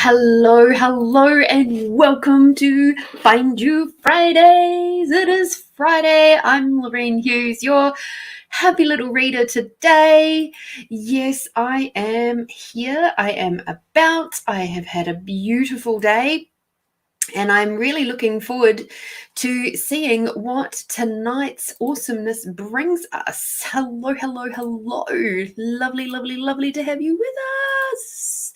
Hello, and welcome to Find You Fridays. It is Friday. I'm Lorene Hughes, your happy little reader today. Yes, I am here. I am about. I have had a beautiful day, and I'm really looking forward to seeing what tonight's awesomeness brings us. Hello. Lovely to have you with us.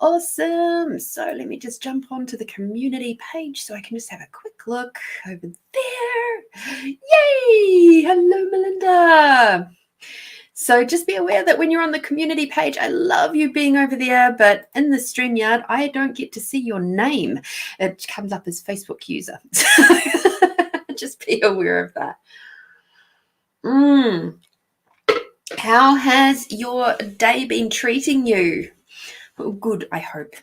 Awesome. So let me just jump onto the community page so I can just have a quick look over there. Yay! Hello, Melinda. So just be aware that when you're on the community page, I love you being over there, but in the StreamYard, I don't get to see your name. It comes up as Facebook user. So just be aware of that. How has your day been treating you? Oh, good, I hope.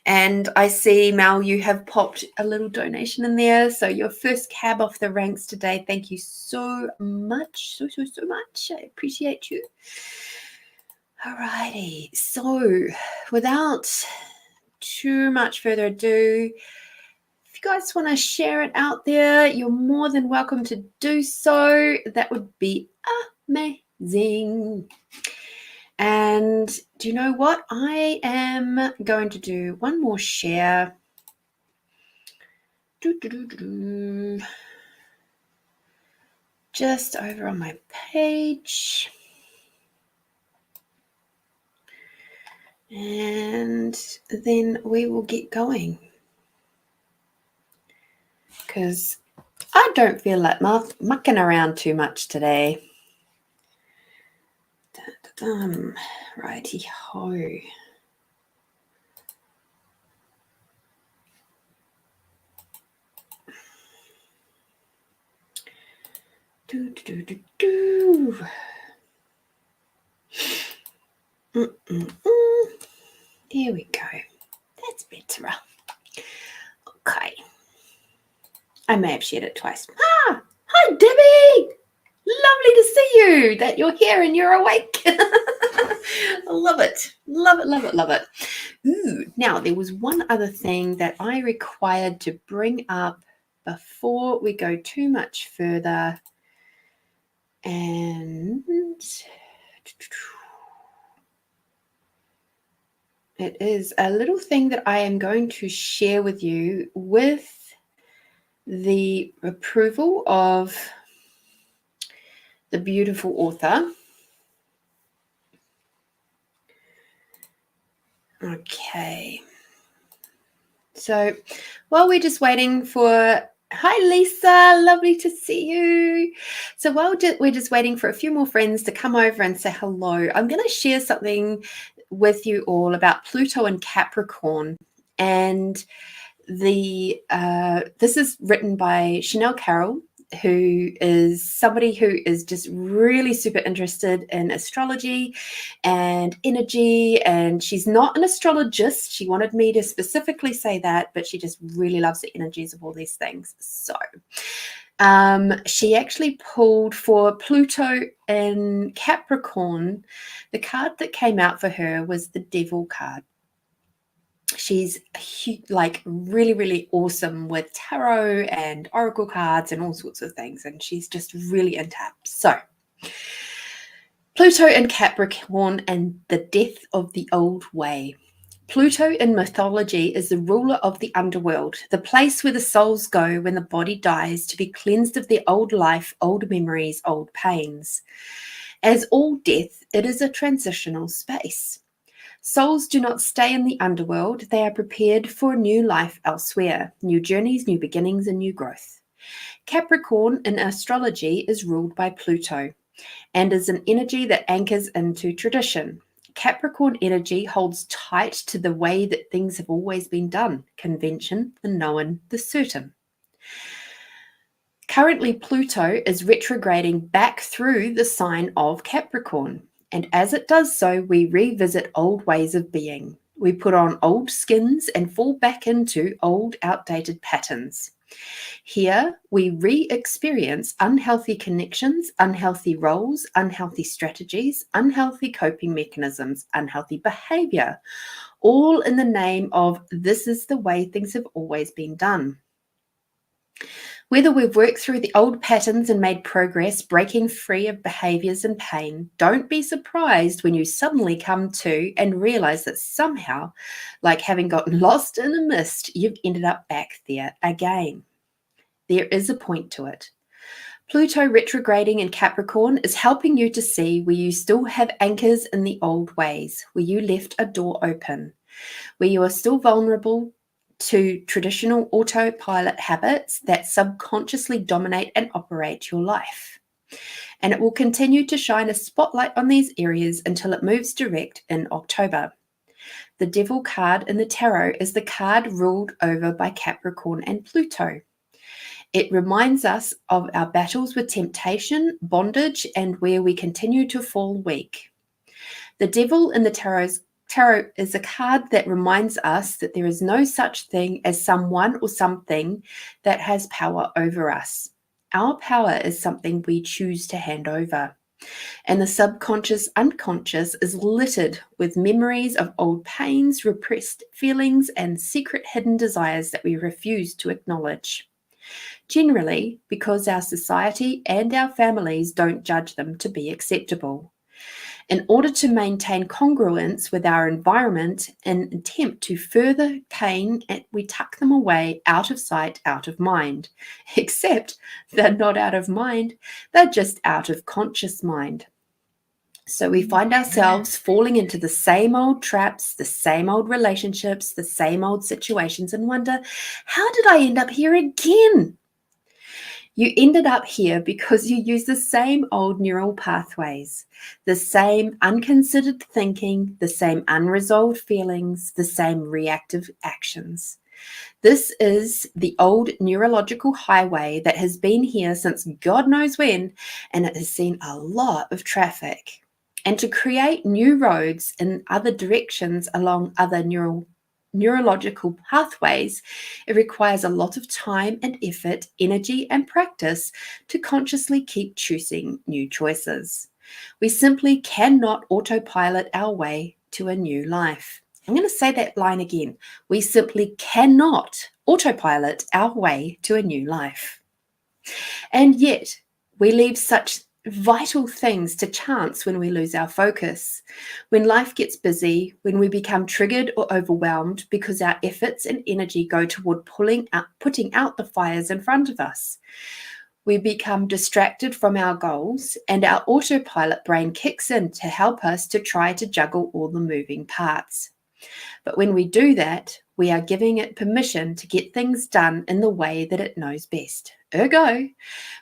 And I see, Mel, you have popped a little donation in there. So your first cab off the ranks today. Thank you so much. So much. I appreciate you. Alrighty. So without too much further ado, if you guys want to share it out there, you're more than welcome to do so. That would be amazing. And do you know what? I am going to do one more share. Just over on my page. And then we will get going. Because I don't feel like mucking around too much today. Righty ho. Here we go. That's better. Okay. I may have shared it twice. Hi, Debbie. Lovely to see you, that you're here and you're awake. I love it. Love it. Ooh, now, there was one other thing that I required to bring up before we go too much further. And it is a little thing that I am going to share with you with the approval of the beautiful author. Okay. So while we're just waiting for... Hi, Lisa. Lovely to see you. So while we're just waiting for a few more friends to come over and say hello, I'm going to share something with you all about Pluto and Capricorn. And this is written by Chanel Carroll, who is somebody who is just really super interested in astrology and energy. And she's not an astrologist. She wanted me to specifically say that, but she just really loves the energies of all these things. So she actually pulled for Pluto in Capricorn. The card that came out for her was the Devil card. She's like really awesome with tarot and oracle cards and all sorts of things, and she's just really into it. So Pluto in Capricorn and the death of the old way. Pluto in mythology is the ruler of the underworld, the place where the souls go when the body dies to be cleansed of their old life, old memories, old pains. As all death, it is a transitional space. Souls do not stay in the underworld. They are prepared for a new life elsewhere, new journeys, new beginnings, and new growth. Capricorn in astrology is ruled by Pluto and is an energy that anchors into tradition. Capricorn energy holds tight to the way that things have always been done, convention, the known, the certain. Currently, Pluto is retrograding back through the sign of Capricorn. And as it does so, we revisit old ways of being. We put on old skins and fall back into old, outdated patterns. Here, we re-experience unhealthy connections, unhealthy roles, unhealthy strategies, unhealthy coping mechanisms, unhealthy behavior, all in the name of this is the way things have always been done. Whether we've worked through the old patterns and made progress, breaking free of behaviors and pain, don't be surprised when you suddenly come to and realize that somehow, like having gotten lost in a mist, you've ended up back there again. There is a point to it. Pluto retrograding in Capricorn is helping you to see where you still have anchors in the old ways, where you left a door open, where you are still vulnerable to traditional autopilot habits that subconsciously dominate and operate your life. And it will continue to shine a spotlight on these areas until it moves direct in October. The Devil card in the tarot is the card ruled over by Capricorn and Pluto. It reminds us of our battles with temptation, bondage, and where we continue to fall weak. The Devil in the tarot is a card that reminds us that there is no such thing as someone or something that has power over us. Our power is something we choose to hand over. And the subconscious unconscious is littered with memories of old pains, repressed feelings, and secret hidden desires that we refuse to acknowledge. Generally, because our society and our families don't judge them to be acceptable. In order to maintain congruence with our environment and attempt to further pain, we tuck them away out of sight, out of mind. Except they're not out of mind, they're just out of conscious mind. So we find ourselves falling into the same old traps, the same old relationships, the same old situations, and wonder, how did I end up here again? You ended up here because you use the same old neural pathways, the same unconsidered thinking, the same unresolved feelings, the same reactive actions. This is the old neurological highway that has been here since God knows when, and it has seen a lot of traffic. And to create new roads in other directions along other neurological pathways, it requires a lot of time and effort, energy and practice to consciously keep choosing new choices. We simply cannot autopilot our way to a new life. I'm going to say that line again. We simply cannot autopilot our way to a new life. And yet, we leave such vital things to chance when we lose our focus, when life gets busy, when we become triggered or overwhelmed because our efforts and energy go toward putting out the fires in front of us. We become distracted from our goals, and our autopilot brain kicks in to help us to try to juggle all the moving parts. But when we do that, we are giving it permission to get things done in the way that it knows best. Ergo,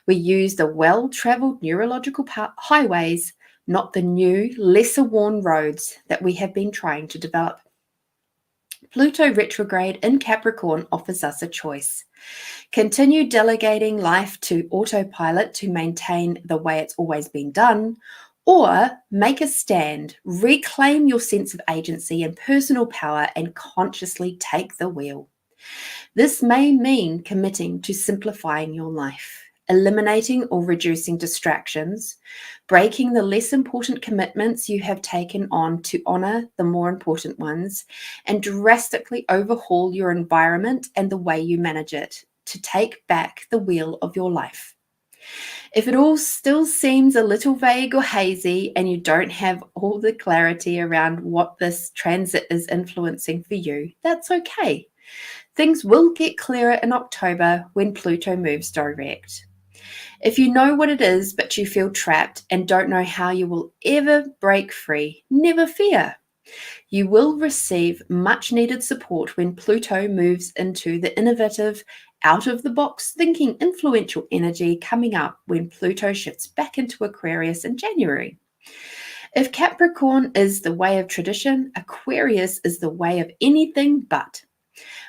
we use the well-traveled neurological highways, not the new, lesser-worn roads that we have been trying to develop. Pluto retrograde in Capricorn offers us a choice. Continue delegating life to autopilot to maintain the way it's always been done, or make a stand, reclaim your sense of agency and personal power, and consciously take the wheel. This may mean committing to simplifying your life, eliminating or reducing distractions, breaking the less important commitments you have taken on to honor the more important ones, and drastically overhaul your environment and the way you manage it to take back the wheel of your life. If it all still seems a little vague or hazy and you don't have all the clarity around what this transit is influencing for you, that's okay. Things will get clearer in October when Pluto moves direct. If you know what it is, but you feel trapped and don't know how you will ever break free, never fear. You will receive much needed support when Pluto moves into the innovative, out-of-the-box thinking influential energy coming up when Pluto shifts back into Aquarius in January. If Capricorn is the way of tradition, Aquarius is the way of anything but.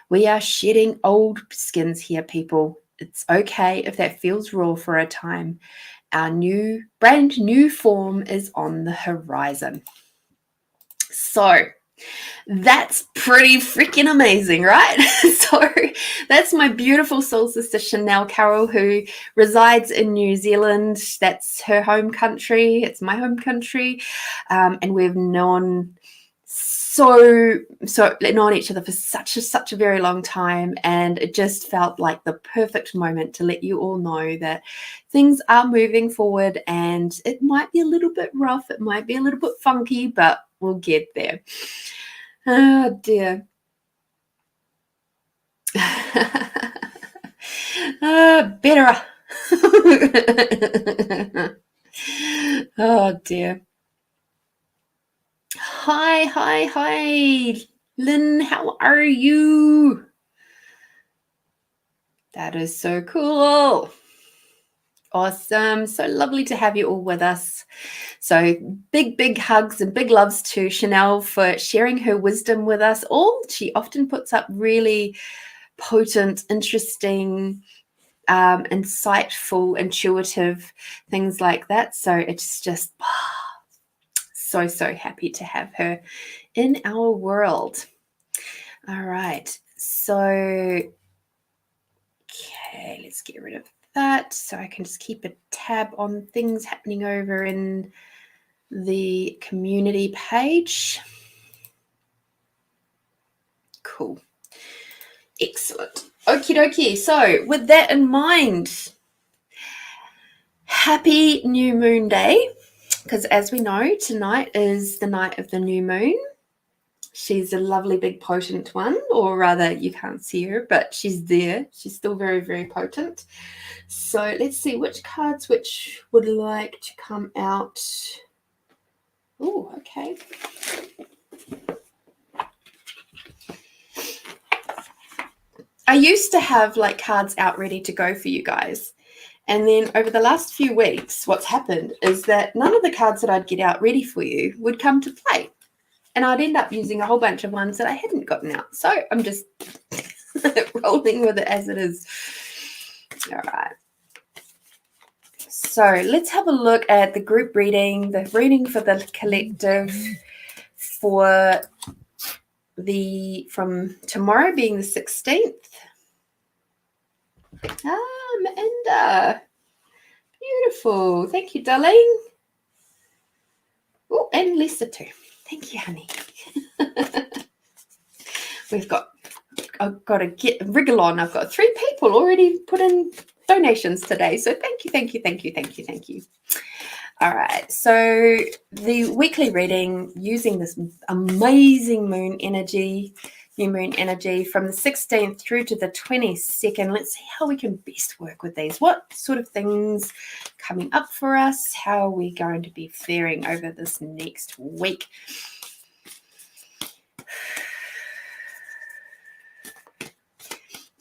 We are shedding old skins here, people. It's okay if that feels raw for a time. Our brand new form is on the horizon. So that's pretty freaking amazing, right? So that's my beautiful soul sister Chanel Carroll, who resides in New Zealand. That's her home country. It's my home country. And we've known so known each other for such a very long time, and it just felt like the perfect moment to let you all know that things are moving forward, and it might be a little bit rough, it might be a little bit funky, but we'll get there. Oh dear. Better. Oh dear. Hi, Lynn, how are you? That is so cool. Awesome. So lovely to have you all with us. So big hugs and big loves to Chanel for sharing her wisdom with us all. She often puts up really potent, interesting, insightful, intuitive things like that. So it's just so happy to have her in our world. All right. So, okay, let's get rid of that so I can just keep a tab on things happening over in the community page. Cool. Excellent. Okie dokie. So with that in mind, happy new moon day, because as we know, tonight is the night of the new moon. She's a lovely big potent one, or rather you can't see her, but she's there. She's still very potent. So let's see which cards which would like to come out. Oh, okay. I used to have like cards out ready to go for you guys. And then over the last few weeks, what's happened is that none of the cards that I'd get out ready for you would come to play. And I'd end up using a whole bunch of ones that I hadn't gotten out. So I'm just rolling with it as it is. All right. So let's have a look at the group reading, the reading for the collective for from tomorrow being the 16th. Melinda. Beautiful. Thank you, darling. Oh, and Lisa too. Thank you, honey. I've got to get wriggle on. I've got 3 people already put in donations today. So thank you. All right. So the weekly reading using this amazing moon energy, new moon energy from the 16th through to the 22nd. Let's see how we can best work with these. What sort of things coming up for us? How are we going to be faring over this next week?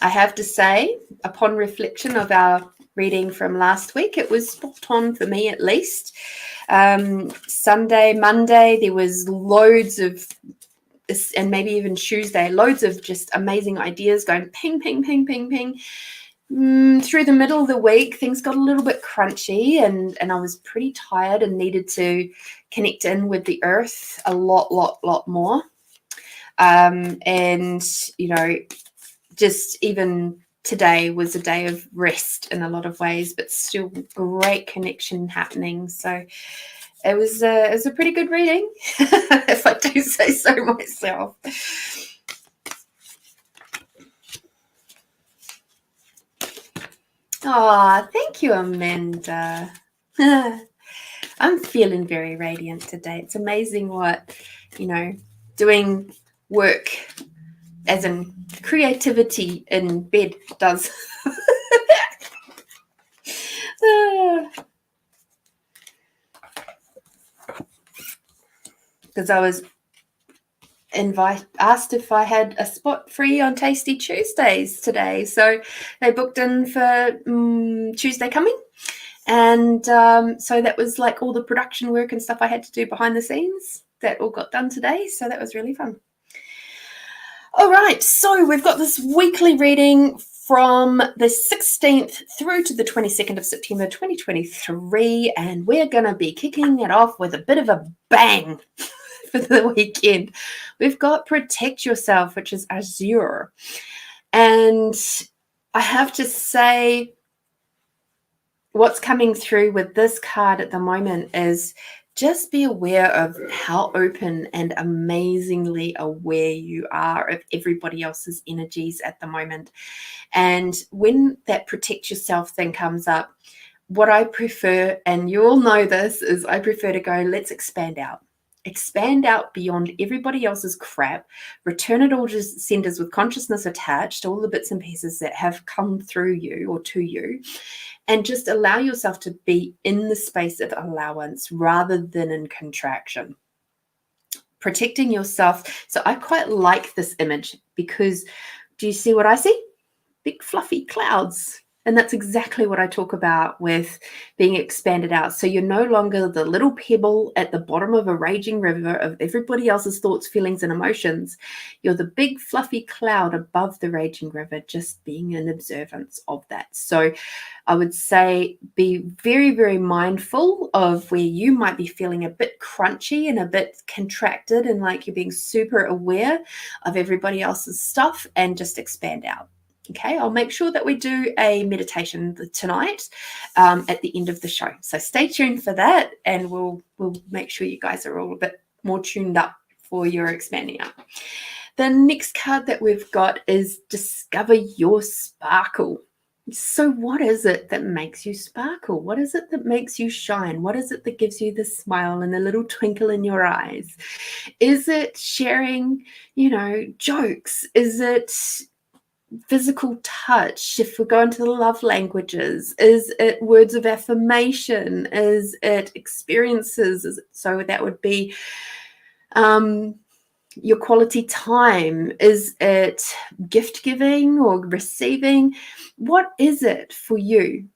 I have to say, upon reflection of our reading from last week, it was spot on for me at least. Sunday, Monday, there was loads of, and maybe even Tuesday, loads of just amazing ideas going ping. Through the middle of the week, things got a little bit crunchy and I was pretty tired and needed to connect in with the earth a lot more. And, you know, just even today was a day of rest in a lot of ways, but still great connection happening. So it was a pretty good reading, if I do say so myself. Oh, thank you, Amanda. I'm feeling very radiant today. It's amazing what, doing work as in creativity in bed does. Because I was asked if I had a spot free on Tasty Tuesdays today. So they booked in for Tuesday coming. And so that was like all the production work and stuff I had to do behind the scenes. That all got done today. So that was really fun. All right, so we've got this weekly reading from the 16th through to the 22nd of September 2023, and we're going to be kicking it off with a bit of a bang for the weekend. We've got Protect Yourself, which is Azure. And I have to say, what's coming through with this card at the moment is just be aware of how open and amazingly aware you are of everybody else's energies at the moment. And when that protect yourself thing comes up, what I prefer, and you all know this, is I prefer to go, let's expand out. Expand out beyond everybody else's crap, return it all to senders with consciousness attached, all the bits and pieces that have come through you or to you, and just allow yourself to be in the space of allowance rather than in contraction. Protecting yourself. So I quite like this image because do you see what I see? Big fluffy clouds. And that's exactly what I talk about with being expanded out. So you're no longer the little pebble at the bottom of a raging river of everybody else's thoughts, feelings, and emotions. You're the big fluffy cloud above the raging river, just being in observance of that. So I would say be very, very mindful of where you might be feeling a bit crunchy and a bit contracted and like you're being super aware of everybody else's stuff, and just expand out. Okay, I'll make sure that we do a meditation tonight at the end of the show. So stay tuned for that, and we'll make sure you guys are all a bit more tuned up for your expanding out. The next card that we've got is Discover Your Sparkle. So what is it that makes you sparkle? What is it that makes you shine? What is it that gives you the smile and the little twinkle in your eyes? Is it sharing, jokes? Is it physical touch, if we're going to the love languages? Is it words of affirmation? Is it experiences? So that would be your quality time. Is it gift giving or receiving? What is it for you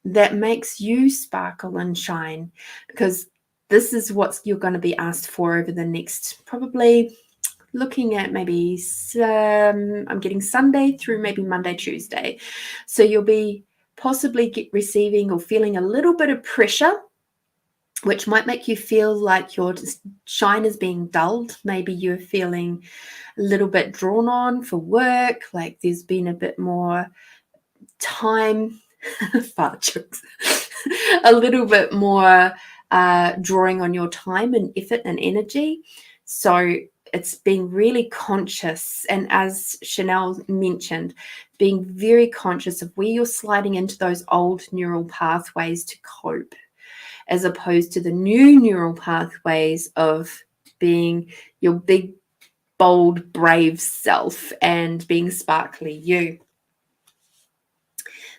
that makes you sparkle and shine? Because this is what you're going to be asked for over the next, probably looking at maybe I'm getting Sunday through maybe Monday, Tuesday. So you'll be possibly receiving or feeling a little bit of pressure, which might make you feel like your shine is being dulled. Maybe you're feeling a little bit drawn on for work, like there's been a bit more time, fart jokes, a little bit more drawing on your time and effort and energy. So it's being really conscious, and as Chanel mentioned, being very conscious of where you're sliding into those old neural pathways to cope, as opposed to the new neural pathways of being your big, bold, brave self and being sparkly you.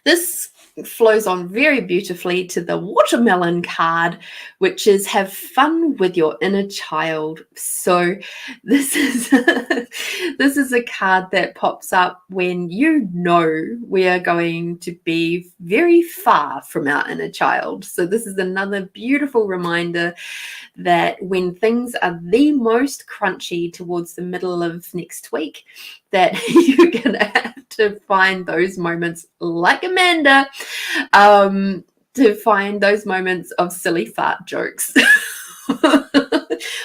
This flows on very beautifully to the watermelon card, which is have fun with your inner child. So this is this is a card that pops up when we are going to be very far from our inner child. So this is another beautiful reminder that when things are the most crunchy towards the middle of next week, that you're going to have to find those moments like Amanda, to find those moments of silly fart jokes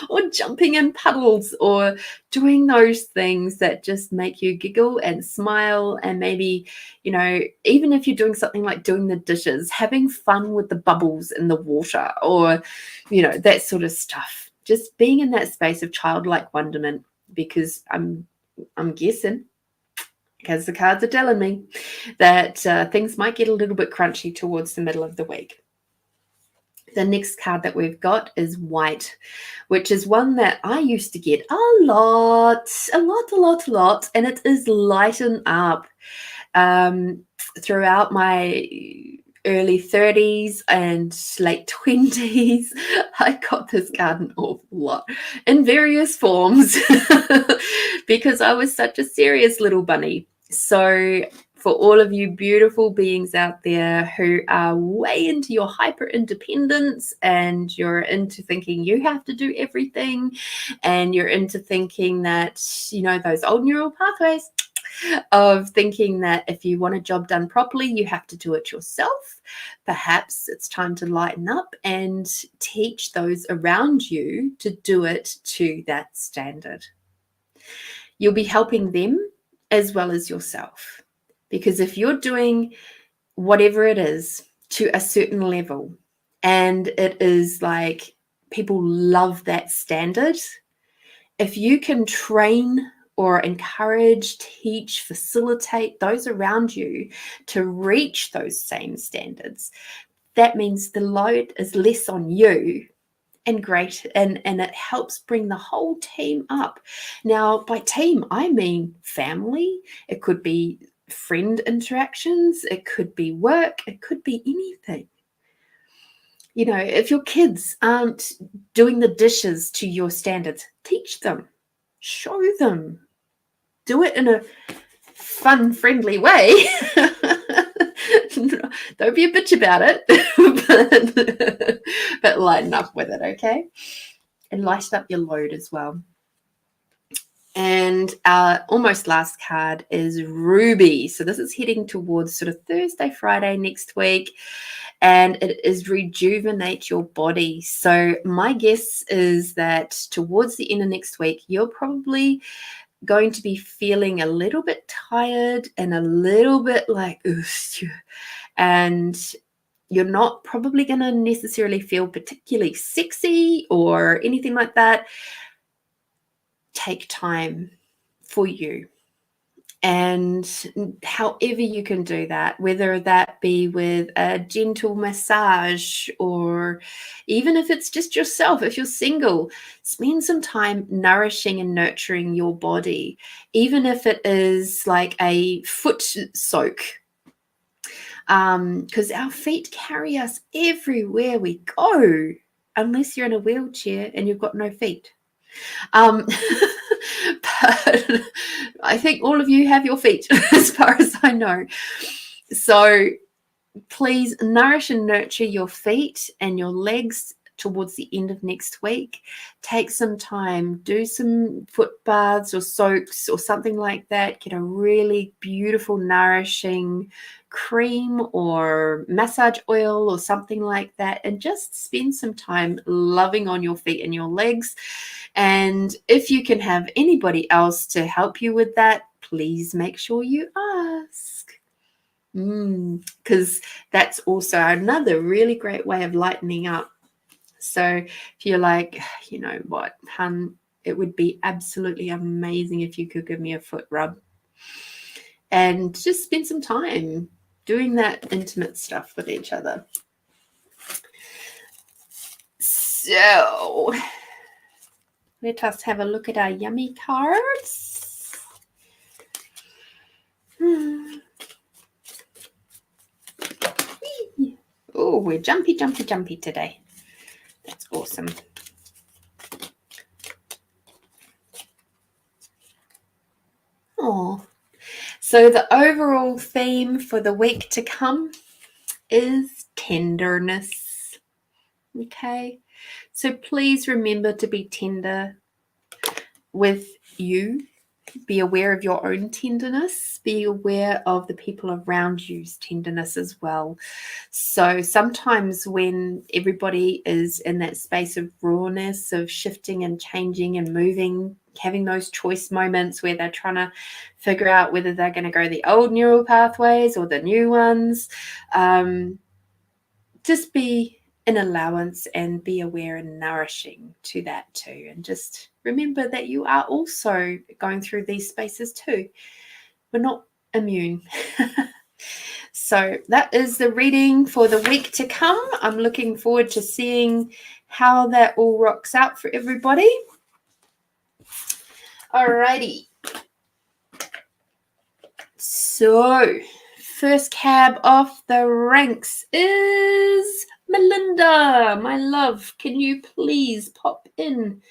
or jumping in puddles or doing those things that just make you giggle and smile. And maybe, even if you're doing something like doing the dishes, having fun with the bubbles in the water or, that sort of stuff. Just being in that space of childlike wonderment, because I'm guessing, because the cards are telling me that things might get a little bit crunchy towards the middle of the week. The next card that we've got is White, which is one that I used to get a lot, and it is Lighten Up. Throughout my early 30s and late 20s, I got this card an awful lot in various forms because I was such a serious little bunny. So for all of you beautiful beings out there who are way into your hyper independence and you're into thinking you have to do everything, and you're into thinking that, those old neural pathways of thinking that if you want a job done properly, you have to do it yourself. Perhaps it's time to lighten up and teach those around you to do it to that standard. You'll be helping them as well as yourself. Because if you're doing whatever it is to a certain level, and it is like people love that standard. If you can train or encourage, teach, facilitate those around you to reach those same standards, that means the load is less on you and great, and it helps bring the whole team up. Now, by team, I mean family. It could be friend interactions. It could be work. It could be anything. You know, if your kids aren't doing the dishes to your standards, teach them, show them, do it in a fun, friendly way. Don't be a bitch about it, but lighten up with it, okay? And lighten up your load as well. And our almost last card is Ruby. So this is heading towards sort of Thursday, Friday next week. And it is rejuvenate your body. So my guess is that towards the end of next week, you're probably going to be feeling a little bit tired and a little bit like, and you're not probably going to necessarily feel particularly sexy or anything like that. Take time for you. And however you can do that, whether that be with a gentle massage, or even if it's just yourself, if you're single, spend some time nourishing and nurturing your body, even if it is like a foot soak. Because our feet carry us everywhere we go, unless you're in a wheelchair and you've got no feet. But I think all of you have your feet, as far as I know. So please nourish and nurture your feet and your legs towards the end of next week. Take some time, do some foot baths or soaks or something like that. Get a really beautiful, nourishing cream or massage oil or something like that, and just spend some time loving on your feet and your legs. And if you can have anybody else to help you with that, please make sure you ask. Because that's also another really great way of lightening up. So if you're like, you know what, hun, it would be absolutely amazing if you could give me a foot rub, and just spend some time doing that intimate stuff with each other. So let us have a look at our yummy cards. Oh, we're jumpy today. That's awesome. Oh, so the overall theme for the week to come is tenderness. Okay, so please remember to be tender with you. Be aware of your own tenderness. Be aware of the people around you's tenderness as well. So sometimes when everybody is in that space of rawness, of shifting and changing and moving, having those choice moments where they're trying to figure out whether they're going to go the old neural pathways or the new ones, just be an allowance and be aware and nourishing to that too. And just remember that you are also going through these spaces too. We're not immune. So that is the reading for the week to come. I'm looking forward to seeing how that all rocks out for everybody. Alrighty. So first cab off the ranks is Melinda, my love. Can you please pop in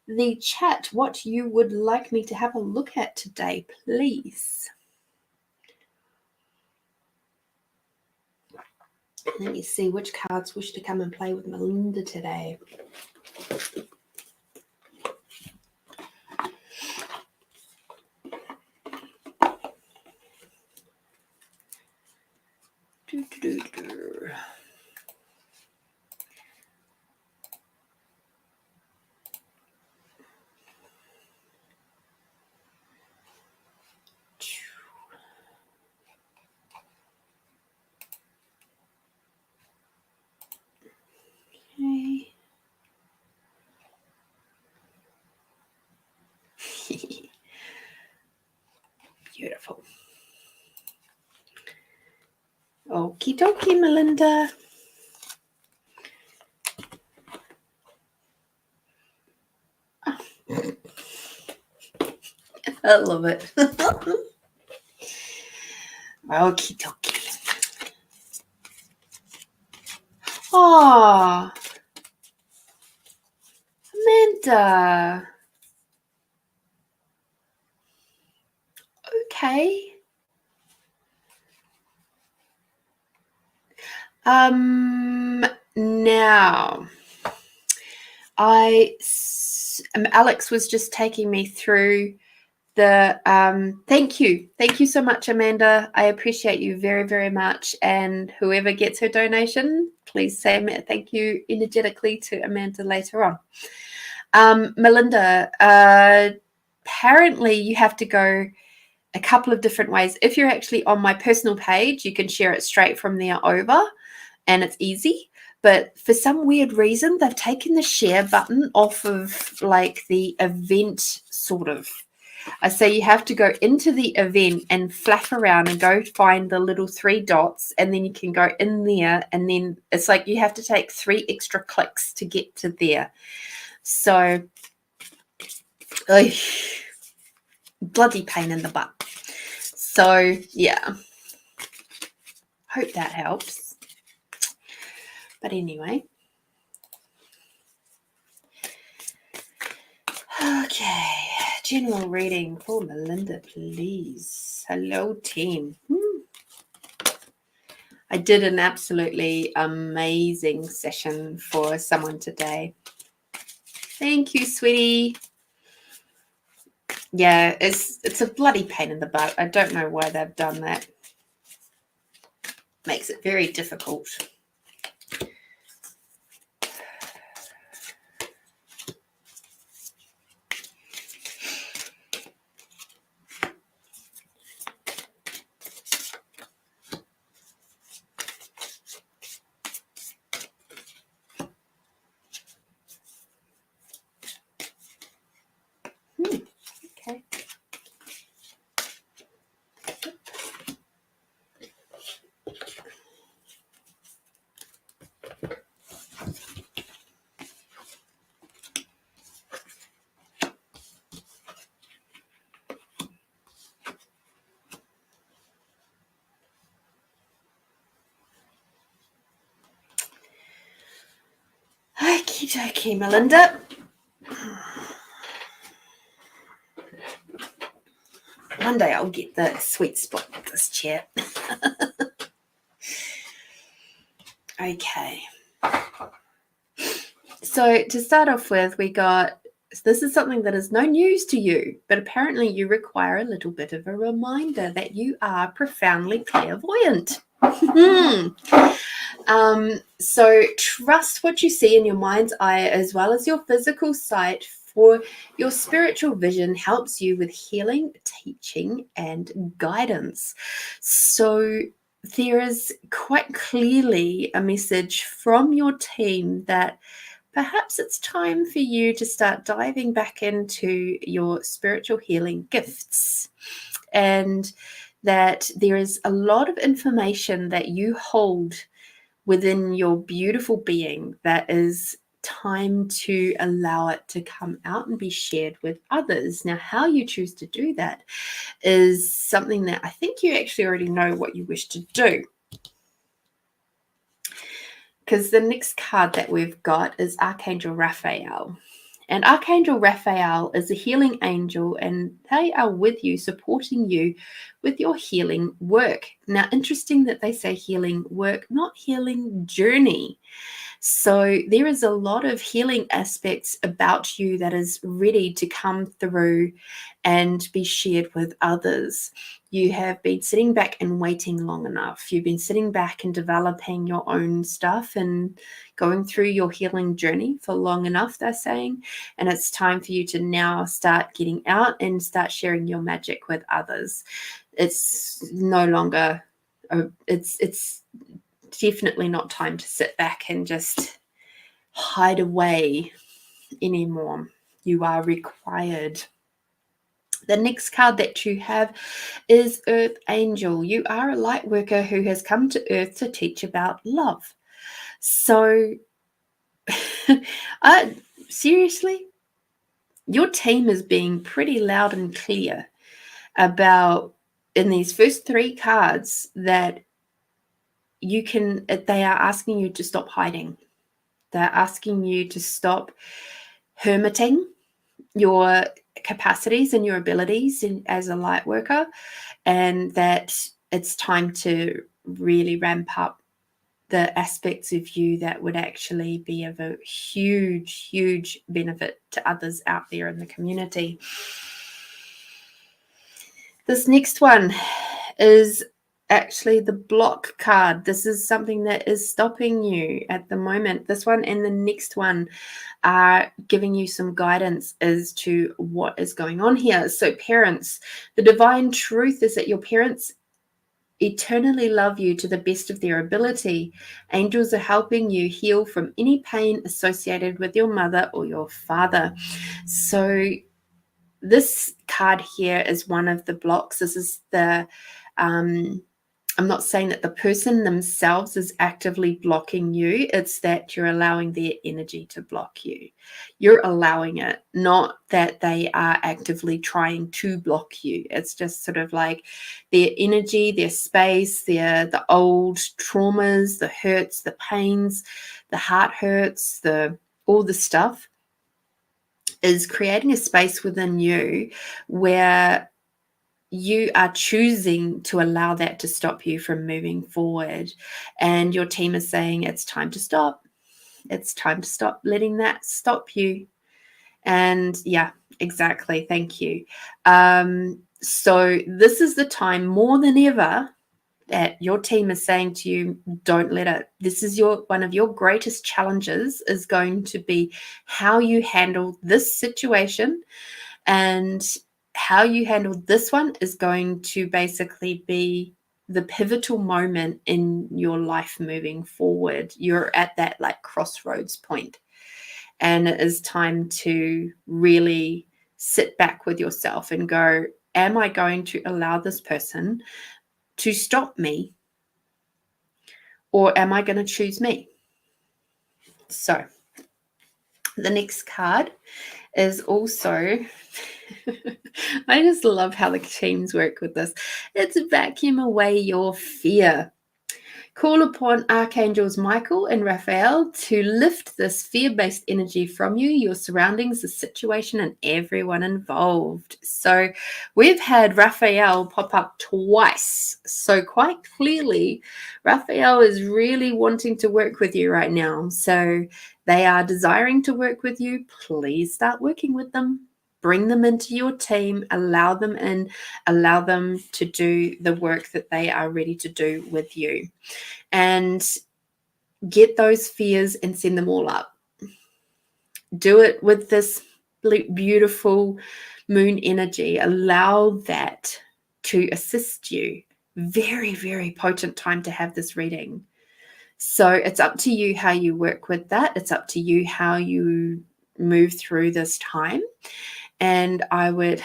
the chat what you would like me to have a look at today, please? Let me see which cards wish to come and play with Melinda today. Okay. Beautiful. Okie dokie, Melinda. I love it. Okie dokie. Oh, Amanda. Okay. Now, Alex was just taking me through the thank you so much, Amanda. I appreciate you very, very much, and whoever gets her donation, please say thank you energetically to Amanda later on. Melinda, apparently you have to go a couple of different ways. If you're actually on my personal page, you can share it straight from there over, and it's easy. But for some weird reason, they've taken the share button off of like the event sort of. I say you have to go into the event and flap around and go find the little 3 dots, and then you can go in there, and then it's like you have to take 3 extra clicks to get to there. So, bloody pain in the butt. So, yeah. Hope that helps. But anyway. Okay. General reading for Melinda, please. Hello, team. I did an absolutely amazing session for someone today. Thank you, sweetie. Yeah, it's a bloody pain in the butt. I don't know why they've done that. Makes it very difficult. Okay. Okie dokie, Melinda. One day I'll get the sweet spot with this chair. Okay. So to start off with, we got, this is something that is no news to you, but apparently you require a little bit of a reminder that you are profoundly clairvoyant. So trust what you see in your mind's eye as well as your physical sight, for your spiritual vision helps you with healing, teaching, and guidance. So there is quite clearly a message from your team that perhaps it's time for you to start diving back into your spiritual healing gifts, and that there is a lot of information that you hold within your beautiful being that is time to allow it to come out and be shared with others. Now, how you choose to do that is something that I think you actually already know what you wish to do. Because the next card that we've got is Archangel Raphael. And Archangel Raphael is a healing angel, and they are with you, supporting you with your healing work. Now, interesting that they say healing work, not healing journey. So there is a lot of healing aspects about you that is ready to come through and be shared with others. You have been sitting back and waiting long enough. You've been sitting back and developing your own stuff and going through your healing journey for long enough, they're saying. And it's time for you to now start getting out and start sharing your magic with others. It's no longer, it's definitely not time to sit back and just hide away anymore. You are required The next card that you have is Earth Angel. You are a light worker who has come to Earth to teach about love. So, seriously, your team is being pretty loud and clear about, in these first 3 cards, that they are asking you to stop hiding. They're asking you to stop hermiting your capacities and your abilities as a light worker, and that it's time to really ramp up the aspects of you that would actually be of a huge, huge benefit to others out there in the community. This next one is actually the block card. This is something that is stopping you at the moment. This one and the next one are giving you some guidance as to what is going on here. So parents, the divine truth is that your parents eternally love you to the best of their ability. Angels are helping you heal from any pain associated with your mother or your father. So this card here is one of the blocks. This is the I'm not saying that the person themselves is actively blocking you. It's that you're allowing their energy to block you. You're allowing it, not that they are actively trying to block you. It's just sort of like their energy, their space, the old traumas, the hurts, the pains, the heart hurts, all the stuff is creating a space within you where you are choosing to allow that to stop you from moving forward. And your team is saying it's time to stop. It's time to stop letting that stop you. And yeah, exactly. Thank you. So this is the time more than ever that your team is saying to you, don't let it. This is one of your greatest challenges is going to be how you handle this situation, and how you handle this one is going to basically be the pivotal moment in your life moving forward. You're at that like crossroads point, and it is time to really sit back with yourself and go, am I going to allow this person to stop me, or am I going to choose me? So the next card is also I just love how the teams work with this. It's vacuum away your fear. Call upon Archangels Michael and Raphael to lift this fear-based energy from you, your surroundings, the situation, and everyone involved. So we've had Raphael pop up twice. So quite clearly, Raphael is really wanting to work with you right now. So they are desiring to work with you. Please start working with them. Bring them into your team, allow them in, allow them to do the work that they are ready to do with you. And get those fears and send them all up. Do it with this beautiful moon energy. Allow that to assist you. Very, very potent time to have this reading. So it's up to you how you work with that. It's up to you how you move through this time. And I would,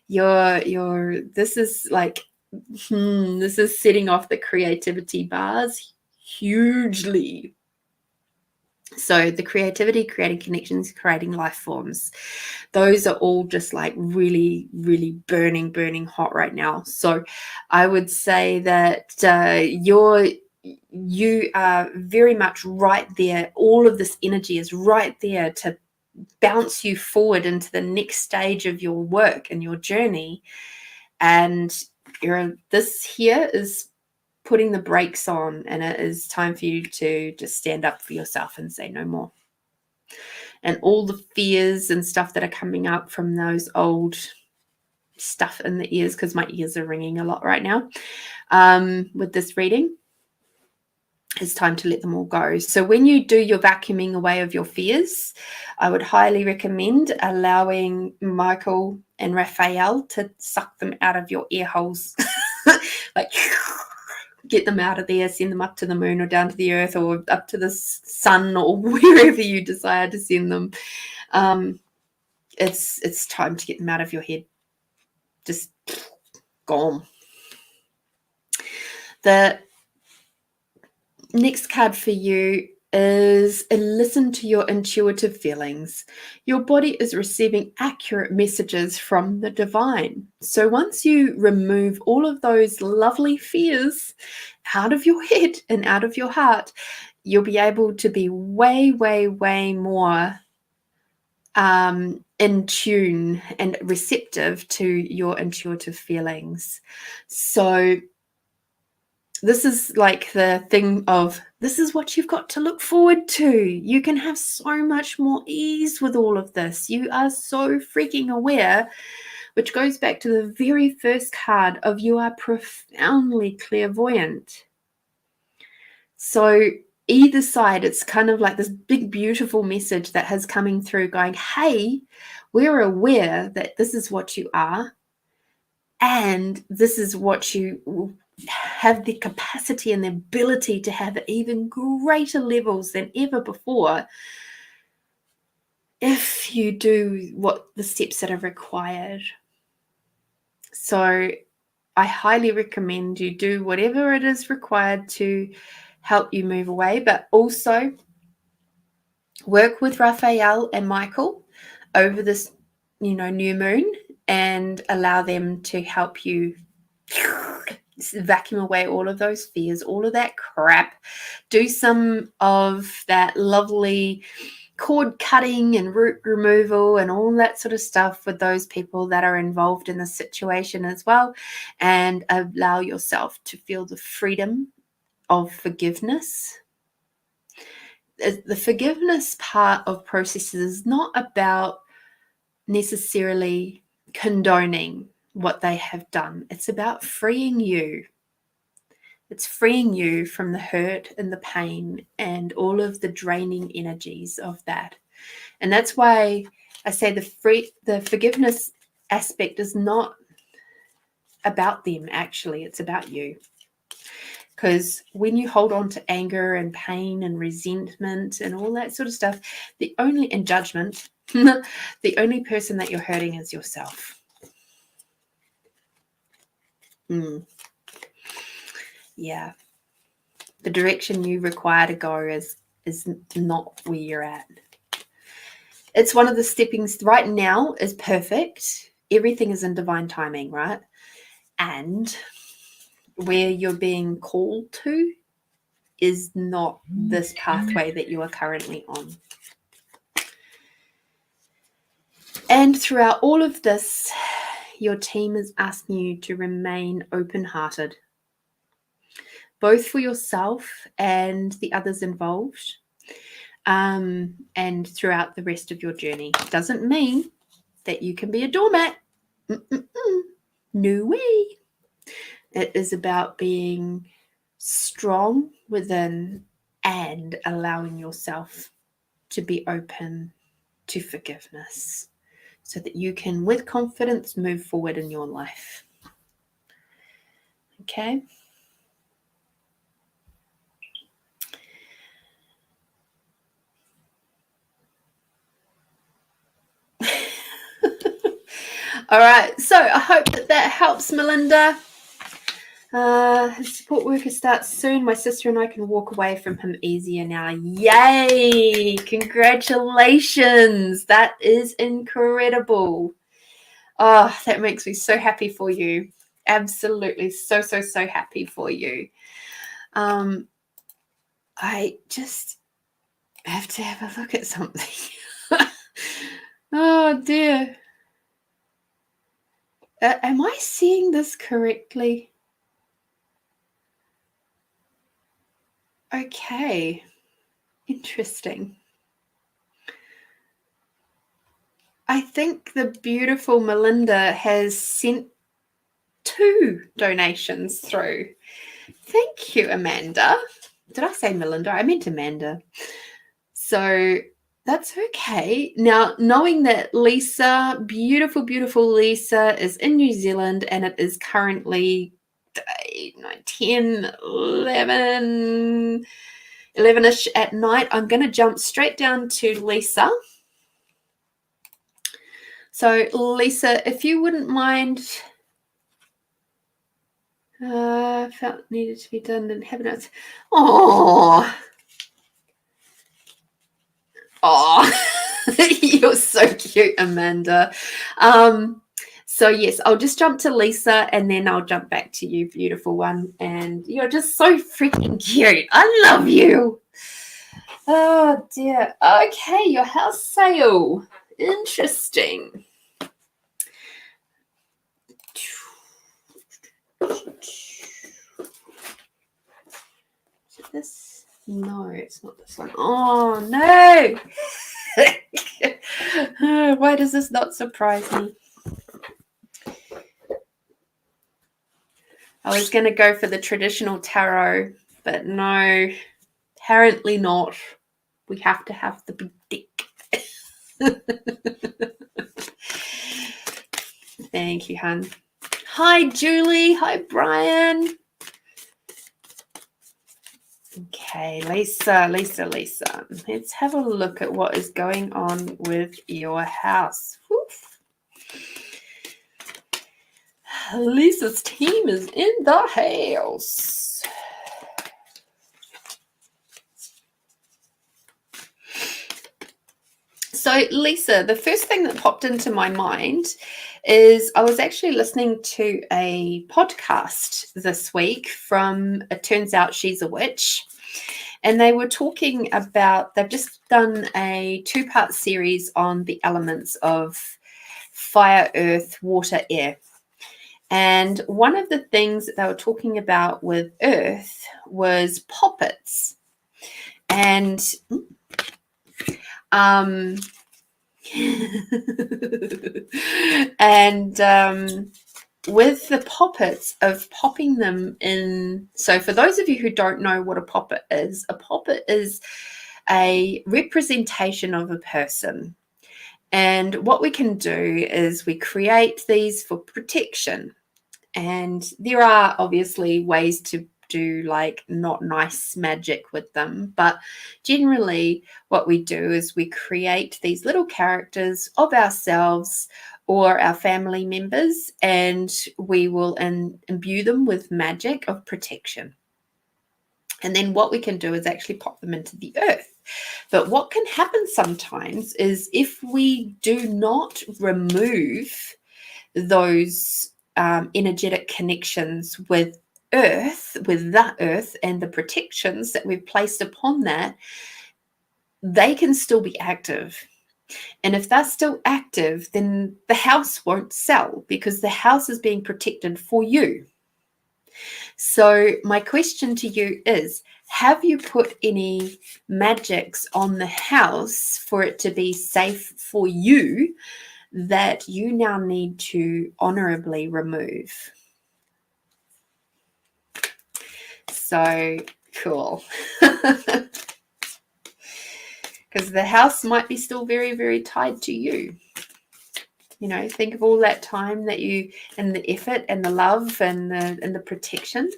this is like, this is setting off the creativity bars hugely. So the creativity, creating connections, creating life forms, those are all just like really, really burning hot right now. So I would say that you are very much right there. All of this energy is right there to bounce you forward into the next stage of your work and your journey. And this here is putting the brakes on, and it is time for you to just stand up for yourself and say no more. And all the fears and stuff that are coming up from those old stuff in the ears, because my ears are ringing a lot right now with this reading, it's time to let them all go. So when you do your vacuuming away of your fears, I would highly recommend allowing Michael and Raphael to suck them out of your ear holes. Like, get them out of there, send them up to the moon or down to the earth or up to the sun or wherever you desire to send them. It's time to get them out of your head. just gone. The next card for you is listen to your intuitive feelings. Your body is receiving accurate messages from the divine. So once you remove all of those lovely fears out of your head and out of your heart, you'll be able to be way, way, way more in tune and receptive to your intuitive feelings. So this is like the thing of, this is what you've got to look forward to. You can have so much more ease with all of this. You are so freaking aware, which goes back to the very first card of you are profoundly clairvoyant. So either side, it's kind of like this big, beautiful message that has coming through going, hey, we're aware that this is what you are, and this is what you have the capacity and the ability to have at even greater levels than ever before if you do what the steps that are required. So I highly recommend you do whatever it is required to help you move away, but also work with Raphael and Michael over this, new moon, and allow them to help you vacuum away all of those fears, all of that crap. Do some of that lovely cord cutting and root removal and all that sort of stuff with those people that are involved in the situation as well, and allow yourself to feel the freedom of forgiveness. The forgiveness part of processes is not about necessarily condoning what they have done. It's about freeing you. It's freeing you from the hurt and the pain and all of the draining energies of that. And that's why I say the forgiveness aspect is not about them, actually. It's about you. Because when you hold on to anger and pain and resentment and all that sort of stuff, and judgment, the only person that you're hurting is yourself. Yeah. The direction you require to go is not where you're at. It's one of the steppings right now is perfect. Everything is in divine timing, right? And where you're being called to is not this pathway that you are currently on. And throughout all of this, your team is asking you to remain open-hearted, both for yourself and the others involved, and throughout the rest of your journey. Doesn't mean that you can be a doormat. No way. It is about being strong within and allowing yourself to be open to forgiveness so that you can, with confidence, move forward in your life. Okay? All right, so I hope that helps, Melinda. His support worker starts soon. My sister and I can walk away from him easier now. Yay! Congratulations. That is incredible. Oh, that makes me so happy for you. Absolutely so happy for you. I just have to have a look at something. Oh, dear. Am I seeing this correctly? Okay, interesting. I think the beautiful Melinda has sent 2 donations through. Thank you, Amanda. Did I say Melinda? I meant Amanda. So that's okay. Now, knowing that Lisa, beautiful, beautiful Lisa, is in New Zealand and it is currently 8, 9, 10, 11-ish at night, I'm going to jump straight down to Lisa. So, Lisa, if you wouldn't mind Felt needed to be done and have it. Oh, you're so cute, Amanda. So yes, I'll just jump to Lisa and then I'll jump back to you, beautiful one. And you're just so freaking cute. I love you. Oh dear. Okay, your house sale. Interesting. Is it this? No, it's not this one. Oh no. Why does this not surprise me? I was going to go for the traditional tarot, but no, apparently not. We have to have the big dick. Thank you, hun. Hi, Julie. Hi, Brian. Okay, Lisa. Let's have a look at what is going on with your house. Woof. Lisa's team is in the house. So, Lisa, the first thing that popped into my mind is I was actually listening to a podcast this week from It Turns Out She's a Witch. And they were talking about, they've just done a 2-part series on the elements of fire, earth, water, air. And one of the things that they were talking about with earth was poppets. And with the poppets, of popping them in. So for those of you who don't know what a poppet is a representation of a person. And what we can do is we create these for protection. And there are obviously ways to do like not nice magic with them, but generally what we do is we create these little characters of ourselves or our family members, and we will imbue them with magic of protection. And then what we can do is actually pop them into the earth. But what can happen sometimes is if we do not remove those energetic connections with earth, with the earth and the protections that we've placed upon that, they can still be active. And if they're still active, then the house won't sell because the house is being protected for you. So my question to you is, have you put any magics on the house for it to be safe for you that you now need to honorably remove? So cool. Because the house might be still very, very tied to you. You know, think of all that time that you, and the effort and the love and the protection.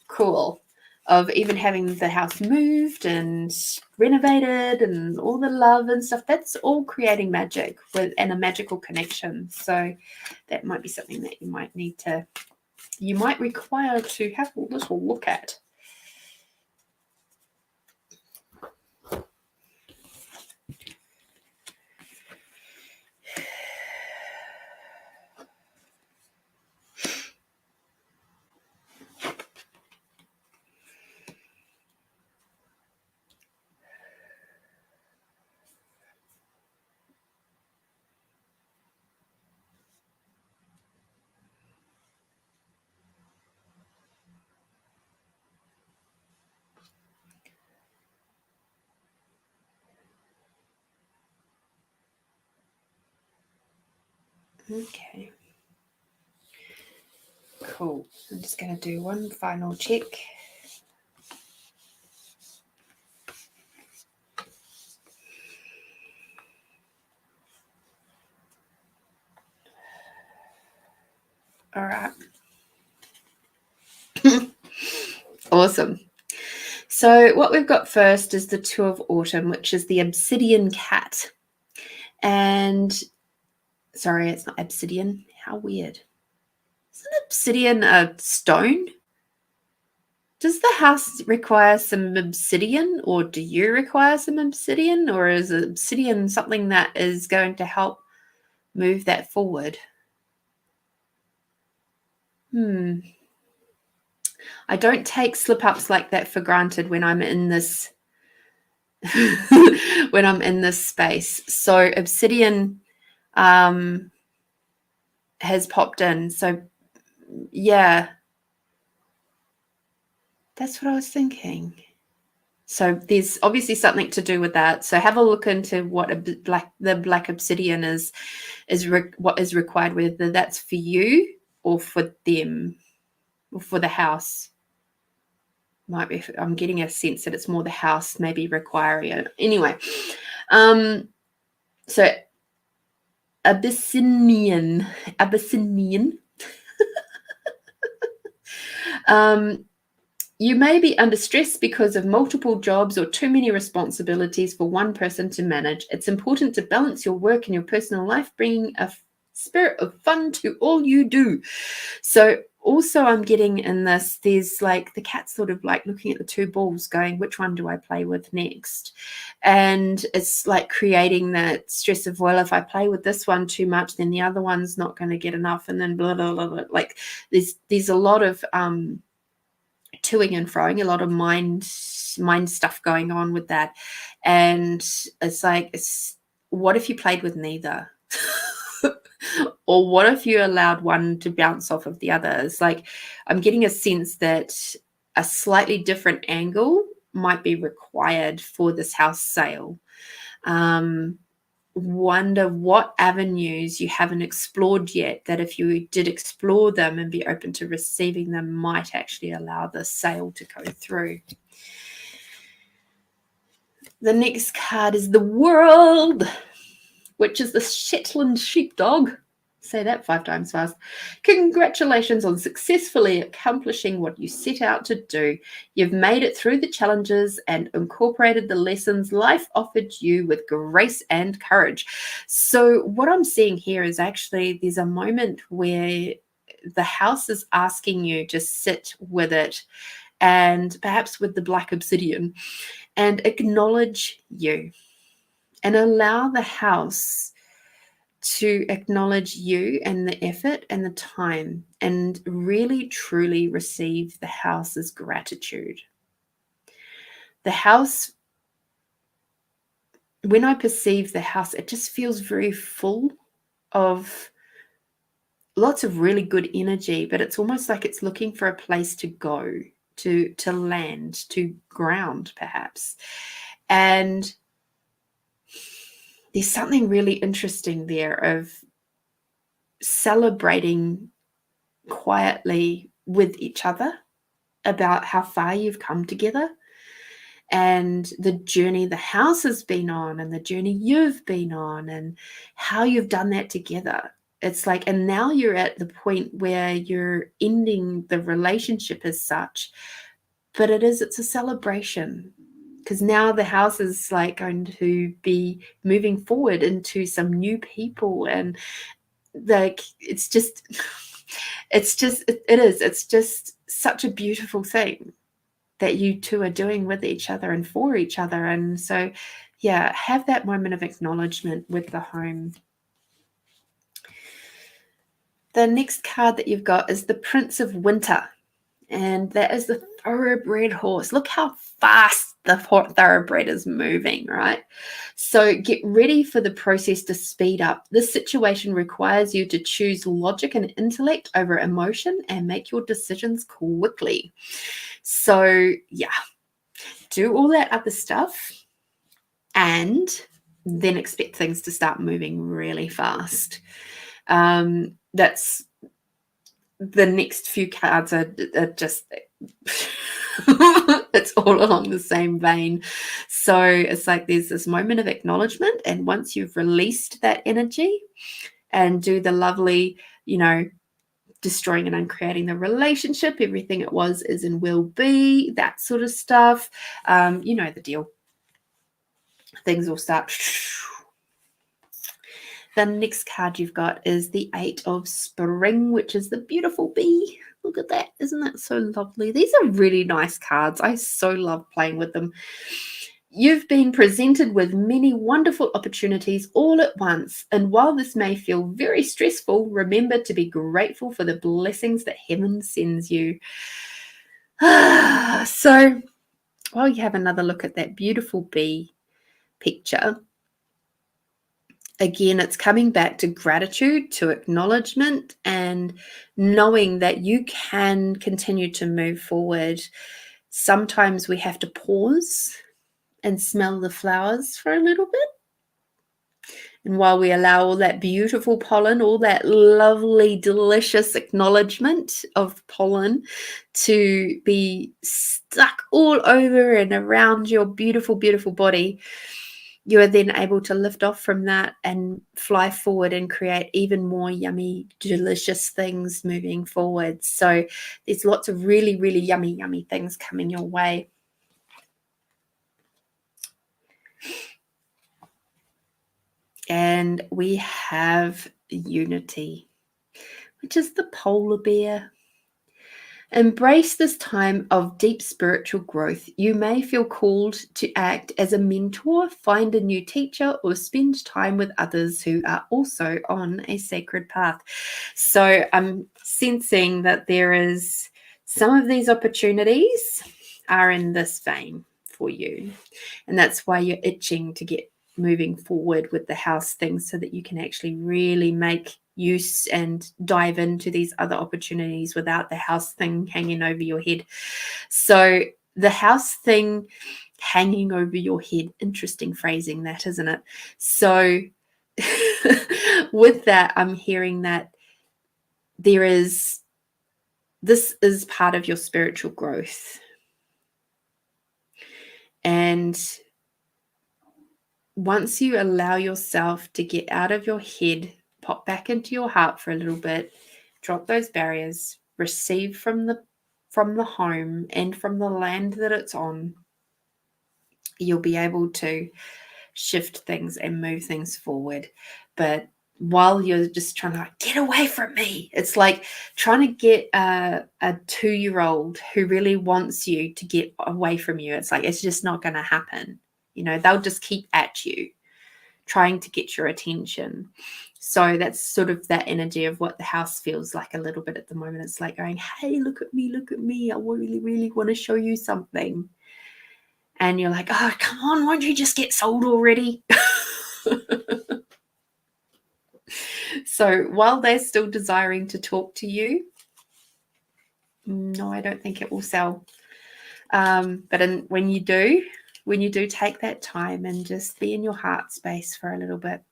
Cool. Of even having the house moved and renovated and all the love and stuff. That's all creating magic and a magical connection. So that might be something that you might require to have a little look at. Okay. Cool. I'm just going to do one final check. All right. Awesome. So what we've got first is the Two of Autumn, which is the obsidian cat. And sorry, it's not obsidian. How weird. Isn't obsidian a stone? Does the house require some obsidian, or do you require some obsidian, or is obsidian something that is going to help move that forward? I don't take slip-ups like that for granted when I'm in this when I'm in this space. So obsidian has popped in. So yeah, that's what I was thinking. So there's obviously something to do with that. So have a look into what the black obsidian is what is required, whether that's for you or for them or for the house. Might be. I'm getting a sense that it's more the house maybe requiring it. Anyway, so Abyssinian. You may be under stress because of multiple jobs or too many responsibilities for one person to manage. It's important to balance your work and your personal life, bringing a spirit of fun to all you do. So also I'm getting in this, there's like the cat sort of like looking at the two balls going, which one do I play with next? And it's like creating that stress of, well, if I play with this one too much, then the other one's not going to get enough. And then blah, blah, blah, blah. Like there's a lot of toing and froing, a lot of mind stuff going on with that. And it's like, what if you played with neither? Or what if you allowed one to bounce off of the other? It's like I'm getting a sense that a slightly different angle might be required for this house sale. Wonder what avenues you haven't explored yet, that if you did explore them and be open to receiving them, might actually allow the sale to go through. The next card is the World, which is the Shetland sheepdog. Say that 5 times fast. Congratulations on successfully accomplishing what you set out to do. You've made it through the challenges and incorporated the lessons life offered you with grace and courage. So what I'm seeing here is actually there's a moment where the house is asking you to sit with it, and perhaps with the black obsidian, and acknowledge you and allow the house to acknowledge you and the effort and the time, and really truly receive the house's gratitude. The house, when I perceive the house, it just feels very full of lots of really good energy, but it's almost like it's looking for a place to go, to land, to ground perhaps. And there's something really interesting there of celebrating quietly with each other about how far you've come together, and the journey the house has been on, and the journey you've been on, and how you've done that together. It's like, and now you're at the point where you're ending the relationship as such, but it's a celebration, because now the house is like going to be moving forward into some new people, and like it's just such a beautiful thing that you two are doing with each other and for each other. And so yeah, have that moment of acknowledgement with the home. The next card that you've got is the Prince of Winter, and that is the thoroughbred horse. Look how fast the thoroughbred is moving, right? So get ready for the process to speed up. This situation requires you to choose logic and intellect over emotion and make your decisions quickly. So yeah, do all that other stuff and then expect things to start moving really fast. That's the next few cards are just it's all along the same vein. So it's like there's this moment of acknowledgement, and once you've released that energy and do the lovely, destroying and uncreating the relationship, everything it was is and will be, that sort of stuff, the deal. Things will start The next card you've got is the 8 of Spring, which is the beautiful bee. Look at that. Isn't that so lovely? These are really nice cards. I so love playing with them. You've been presented with many wonderful opportunities all at once, and while this may feel very stressful, remember to be grateful for the blessings that heaven sends you. So, while you have another look at that beautiful bee picture, again, it's coming back to gratitude, to acknowledgement, and knowing that you can continue to move forward. Sometimes we have to pause and smell the flowers for a little bit. And while we allow all that beautiful pollen, all that lovely, delicious acknowledgement of pollen to be stuck all over and around your beautiful, beautiful body, you are then able to lift off from that and fly forward and create even more yummy, delicious things moving forward. So there's lots of really, really yummy, yummy things coming your way. And we have Unity, which is the polar bear. Embrace this time of deep spiritual growth. You may feel called to act as a mentor, find a new teacher, or spend time with others who are also on a sacred path. So I'm sensing that there is some of these opportunities are in this vein for you. And that's why you're itching to get moving forward with the house things so that you can actually really make use and dive into these other opportunities without the house thing hanging over your head. So the house thing hanging over your head, interesting phrasing that, isn't it? So with that, I'm hearing that this is part of your spiritual growth. And once you allow yourself to get out of your head, pop back into your heart for a little bit, drop those barriers, receive from the home and from the land that it's on, you'll be able to shift things and move things forward. But while you're just trying to get away from me, it's like trying to get a 2-year-old who really wants you to get away from you. It's like, it's just not going to happen. You know, they'll just keep at you, trying to get your attention. So that's sort of that energy of what the house feels like a little bit at the moment. It's like going, hey, look at me. I really, really want to show you something. And you're like, oh, come on, won't you just get sold already? So while they're still desiring to talk to you, no, I don't think it will sell. But when you do take that time and just be in your heart space for a little bit.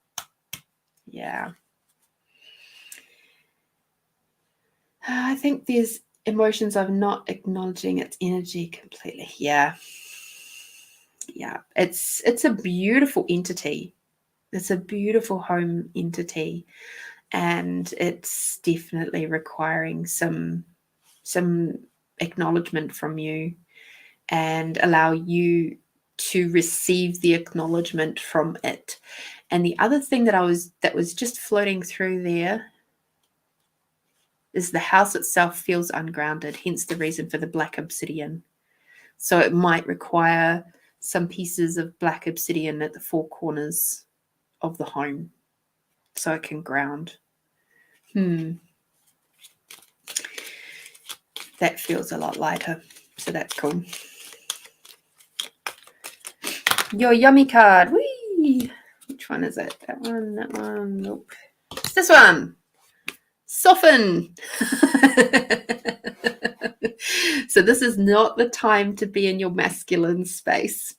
Yeah. I think there's emotions of not acknowledging its energy completely. Yeah. It's a beautiful entity. It's a beautiful home entity, and it's definitely requiring some acknowledgement from you, and allow you to receive the acknowledgement from it. And the other thing that was just floating through there is the house itself feels ungrounded, hence the reason for the black obsidian. So it might require some pieces of black obsidian at the 4 corners of the home so it can ground. That feels a lot lighter, so that's cool. Your yummy card. Whee! Which one is it? That one? Nope. It's this one. Soften. So this is not the time to be in your masculine space.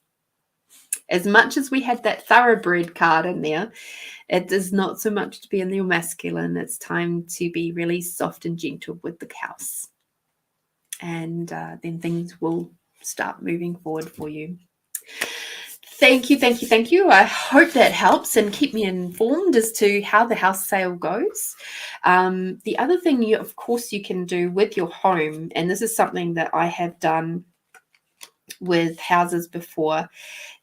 As much as we had that thoroughbred card in there, it is not so much to be in your masculine. It's time to be really soft and gentle with the house. And then things will start moving forward for you. Thank you. I hope that helps, and keep me informed as to how the house sale goes. The other thing of course you can do with your home, and this is something that I have done with houses before,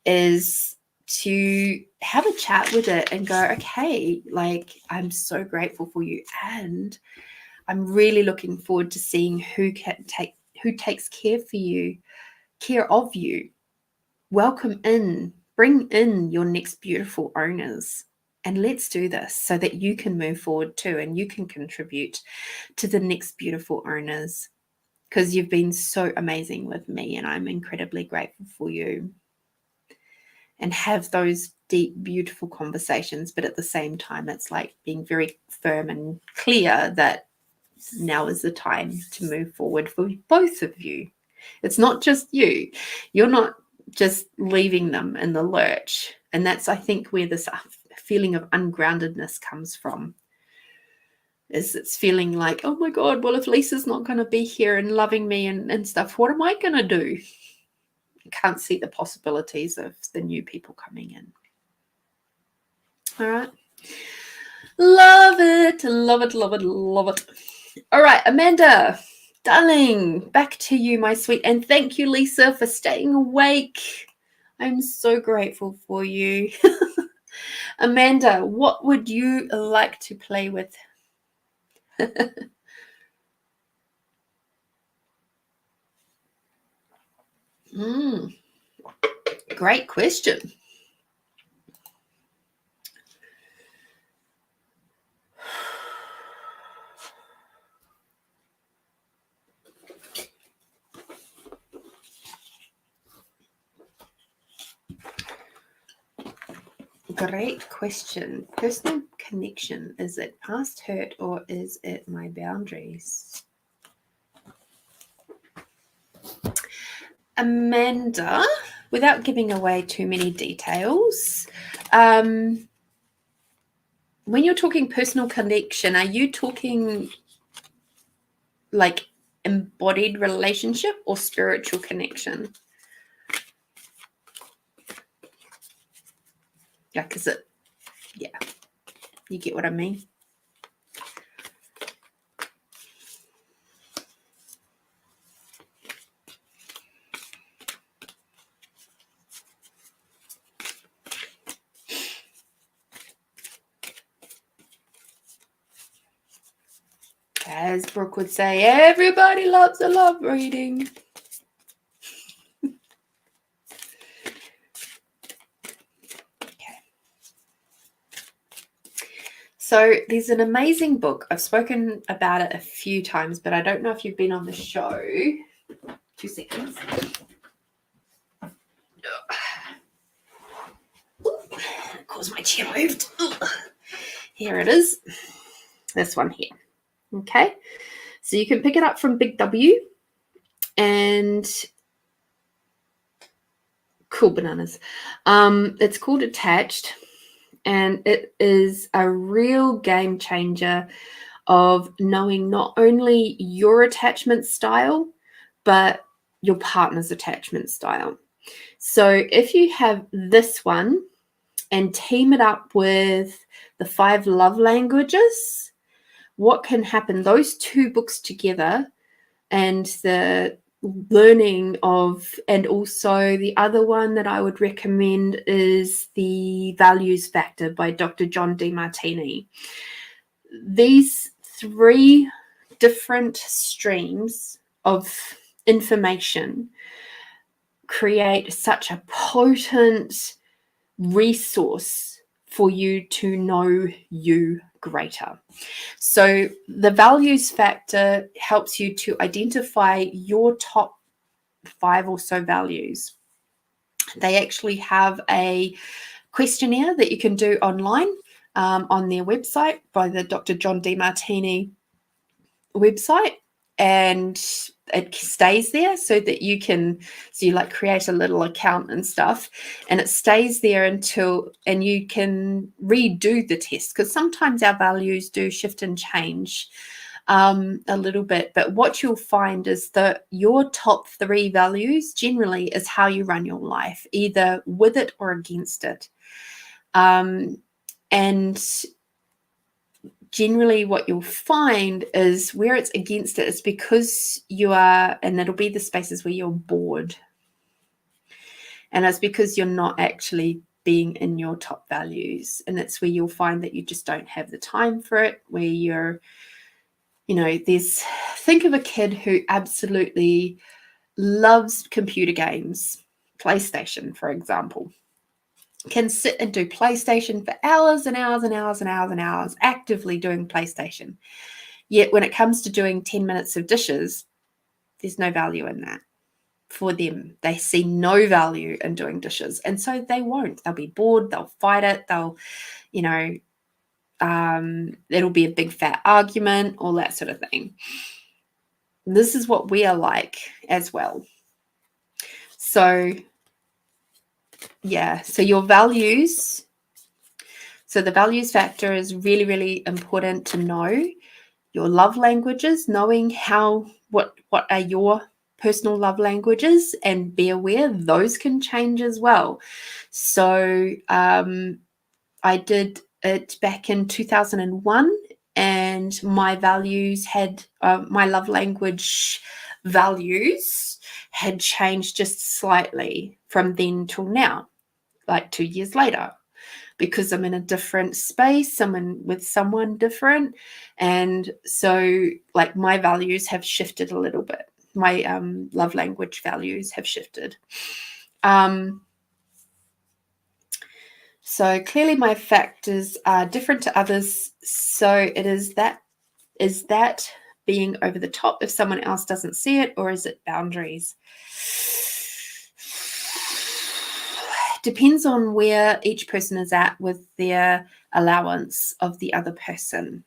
is to have a chat with it and go, okay, like, I'm so grateful for you, and I'm really looking forward to seeing who takes care of you. Welcome in, bring in your next beautiful owners, and let's do this so that you can move forward too, and you can contribute to the next beautiful owners, because you've been so amazing with me, and I'm incredibly grateful for you. And have those deep, beautiful conversations, but at the same time, it's like being very firm and clear that now is the time to move forward for both of you. It's not just you. You're not just leaving them in the lurch. And that's, I think, where this feeling of ungroundedness comes from. Is it's feeling like, oh my God, well, if Lisa's not going to be here and loving me and stuff, what am I going to do? You can't see the possibilities of the new people coming in. All right. Love it, love it, love it, love it. All right, Amanda, darling, back to you, my sweet. And thank you, Lisa, for staying awake. I'm so grateful for you. Amanda, what would you like to play with? Great question. Great question. Personal connection. Is it past hurt or is it my boundaries? Amanda, without giving away too many details, when you're talking personal connection, are you talking like embodied relationship or spiritual connection? Yeah, because you get what I mean? As Brooke would say, everybody loves a love reading. Okay. So there's an amazing book. I've spoken about it a few times, but I don't know if you've been on the show. 2 seconds. Of course, my chair moved. Here it is. This one here. Okay. So you can pick it up from Big W, and cool bananas. It's called Attached, and it is a real game changer of knowing not only your attachment style, but your partner's attachment style. So if you have this one and team it up with the 5 love languages, what can happen? Those 2 books together, and the learning of, and also the other one that I would recommend is the Values Factor by Dr. John Demartini. These 3 different streams of information create such a potent resource for you to know you greater. So the Values Factor helps you to identify your top 5 or so values. They actually have a questionnaire that you can do online on their website by the Dr. John Demartini website, and it stays there so that you can, so you like create a little account and stuff, and it stays there until, and you can redo the test, because sometimes our values do shift and change a little bit. But what you'll find is that your top 3 values generally is how you run your life, either with it or against it. And generally what you'll find is where it's against it is because you are, and it'll be the spaces where you're bored. And it's because you're not actually being in your top values. And that's where you'll find that you just don't have the time for it, where you're, think of a kid who absolutely loves computer games, PlayStation, for example, can sit and do PlayStation for hours and hours and hours and hours and hours, actively doing PlayStation. Yet when it comes to doing 10 minutes of dishes, there's no value in that. For them, they see no value in doing dishes, and so they won't. They'll be bored, they'll fight it, they'll, it'll be a big fat argument, all that sort of thing. This is what we are like as well. So your values. So the values factor is really, really important to know. Your love languages, knowing what are your personal love languages, and be aware those can change as well. So I did it back in 2001, and my values had my love language values had changed just slightly from then till now, like 2 years later, because I'm in a different space, I'm with someone different. And so like my values have shifted a little bit. My love language values have shifted. So clearly my factors are different to others. So it is that being over the top if someone else doesn't see it, or is it boundaries? Depends on where each person is at with their allowance of the other person.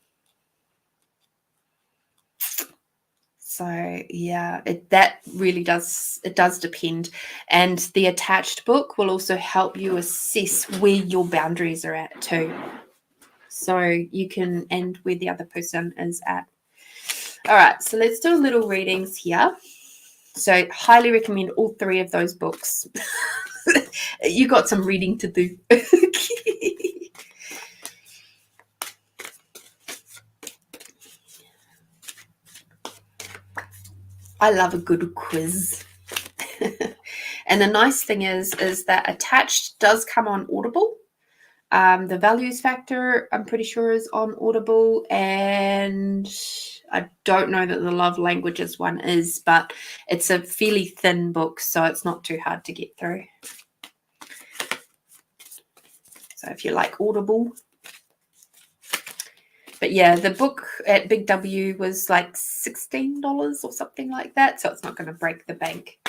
So yeah, that really does depend. And the attached book will also help you assess where your boundaries are at too. So you can, and where the other person is at. All right, so let's do a little readings here. So highly recommend all 3 of those books. You got some reading to do. I love a good quiz. And the nice thing is that attached does come on Audible. The values factor, I'm pretty sure, is on Audible, and I don't know that the love languages one is, but it's a fairly thin book, so it's not too hard to get through. So if you like Audible. But yeah, the book at Big W was like $16 or something like that, so it's not going to break the bank.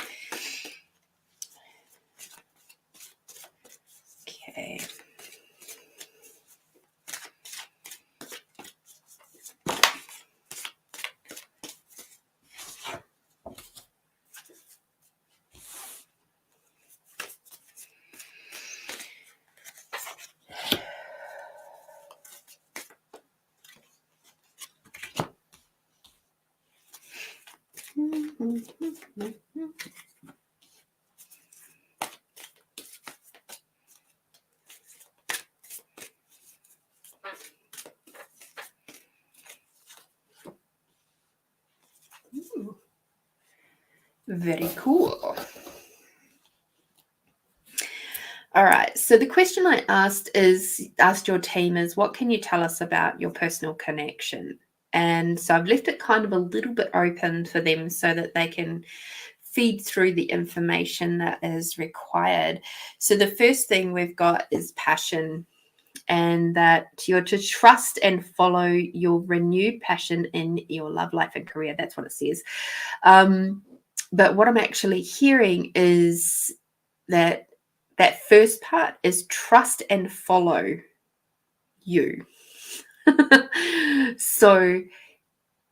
Okay. Very cool. All right. So the question I asked your team is, what can you tell us about your personal connection? And so I've left it kind of a little bit open for them so that they can feed through the information that is required. So the first thing we've got is passion, and that you're to trust and follow your renewed passion in your love life and career. That's what it says. But what I'm actually hearing is that first part is trust and follow you. So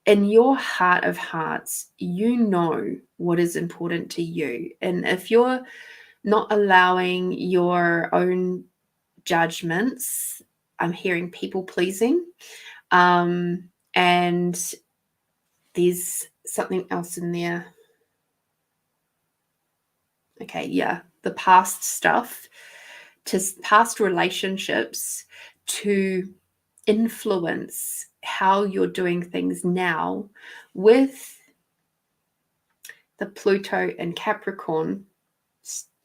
in your heart of hearts, you know what is important to you. And if you're not allowing your own judgments, I'm hearing people pleasing. And there's something else in there. Okay, yeah, the past stuff, to past relationships, to influence how you're doing things now with the Pluto and Capricorn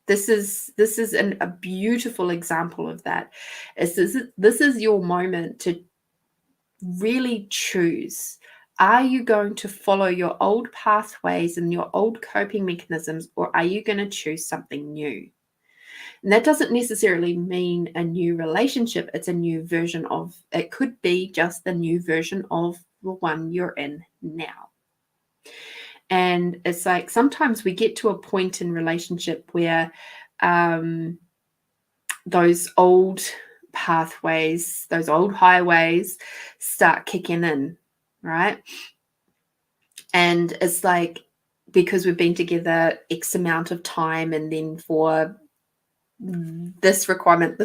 This is a beautiful example of that. This is your moment to really choose. Are you going to follow your old pathways and your old coping mechanisms, or are you going to choose something new? And that doesn't necessarily mean a new relationship. It's a new version of, it could be just the new version of the one you're in now. And it's like sometimes we get to a point in relationship where those old pathways, those old highways start kicking in, right? And it's like, because we've been together X amount of time, and then for this requirement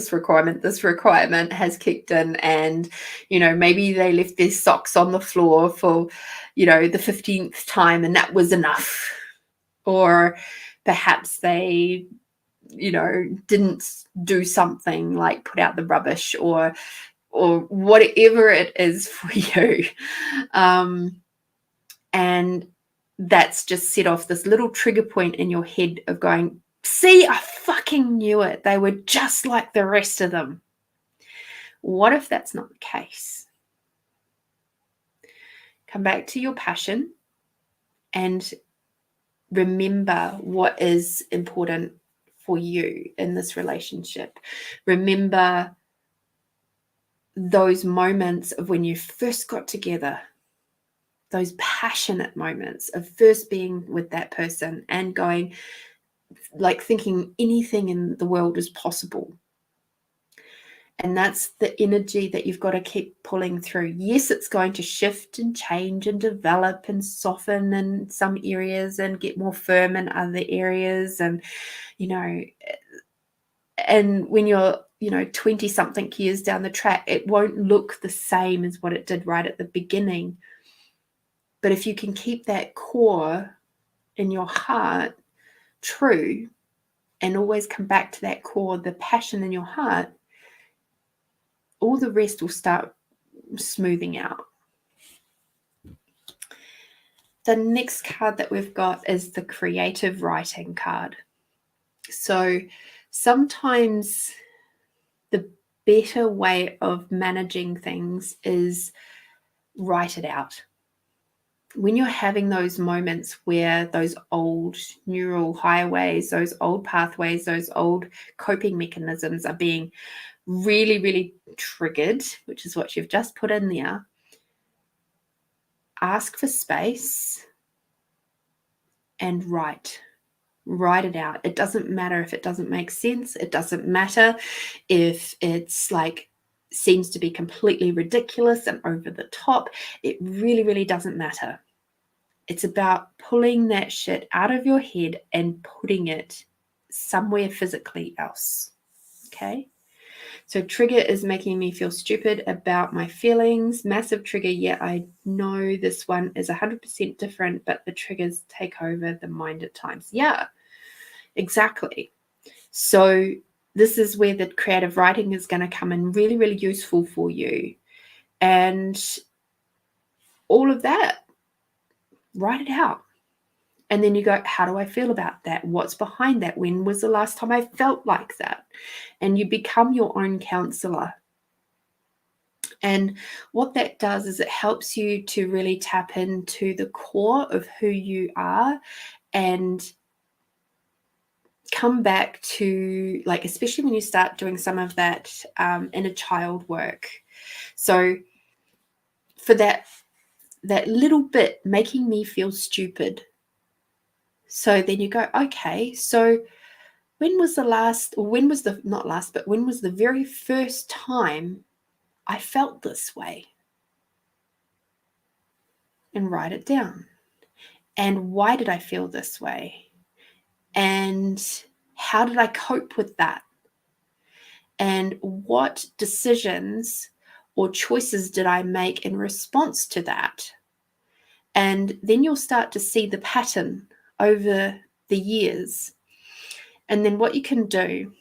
has kicked in, and maybe they left their socks on the floor for the 15th time, and that was enough. Or perhaps they didn't do something like put out the rubbish, or whatever it is for you, and that's just set off this little trigger point in your head of going, see, I fucking knew it. They were just like the rest of them. What if that's not the case? Come back to your passion and remember what is important for you in this relationship. Remember those moments of when you first got together, those passionate moments of first being with that person and going, like, thinking anything in the world is possible. And that's the energy that you've got to keep pulling through. Yes, it's going to shift and change and develop and soften in some areas and get more firm in other areas. And, and when you're, 20 something years down the track, it won't look the same as what it did right at the beginning. But if you can keep that core in your heart true and always come back to that core, the passion in your heart, all the rest will start smoothing out. The next card that we've got is the creative writing card. So sometimes the better way of managing things is write it out. When you're having those moments where those old neural highways, those old pathways, those old coping mechanisms are being really, really triggered, which is what you've just put in there, ask for space and write it out. It doesn't matter if it doesn't make sense. It doesn't matter if it's like seems to be completely ridiculous and over the top. It really, really doesn't matter. It's about pulling that shit out of your head and putting it somewhere physically else. Okay? So trigger is making me feel stupid about my feelings. Massive trigger. Yeah, I know this one is 100% different, but the triggers take over the mind at times. Yeah, exactly. So this is where the creative writing is going to come in really, really useful for you. And all of that, write it out. And then you go, how do I feel about that? What's behind that? When was the last time I felt like that? And you become your own counselor. And what that does is it helps you to really tap into the core of who you are and come back to, like, especially when you start doing some of that inner child work. So for that little bit making me feel stupid. So then you go, okay, so when was the very first time I felt this way? And write it down. And why did I feel this way? And how did I cope with that? And what decisions or choices did I make in response to that? And then you'll start to see the pattern over the years. And then what you can do,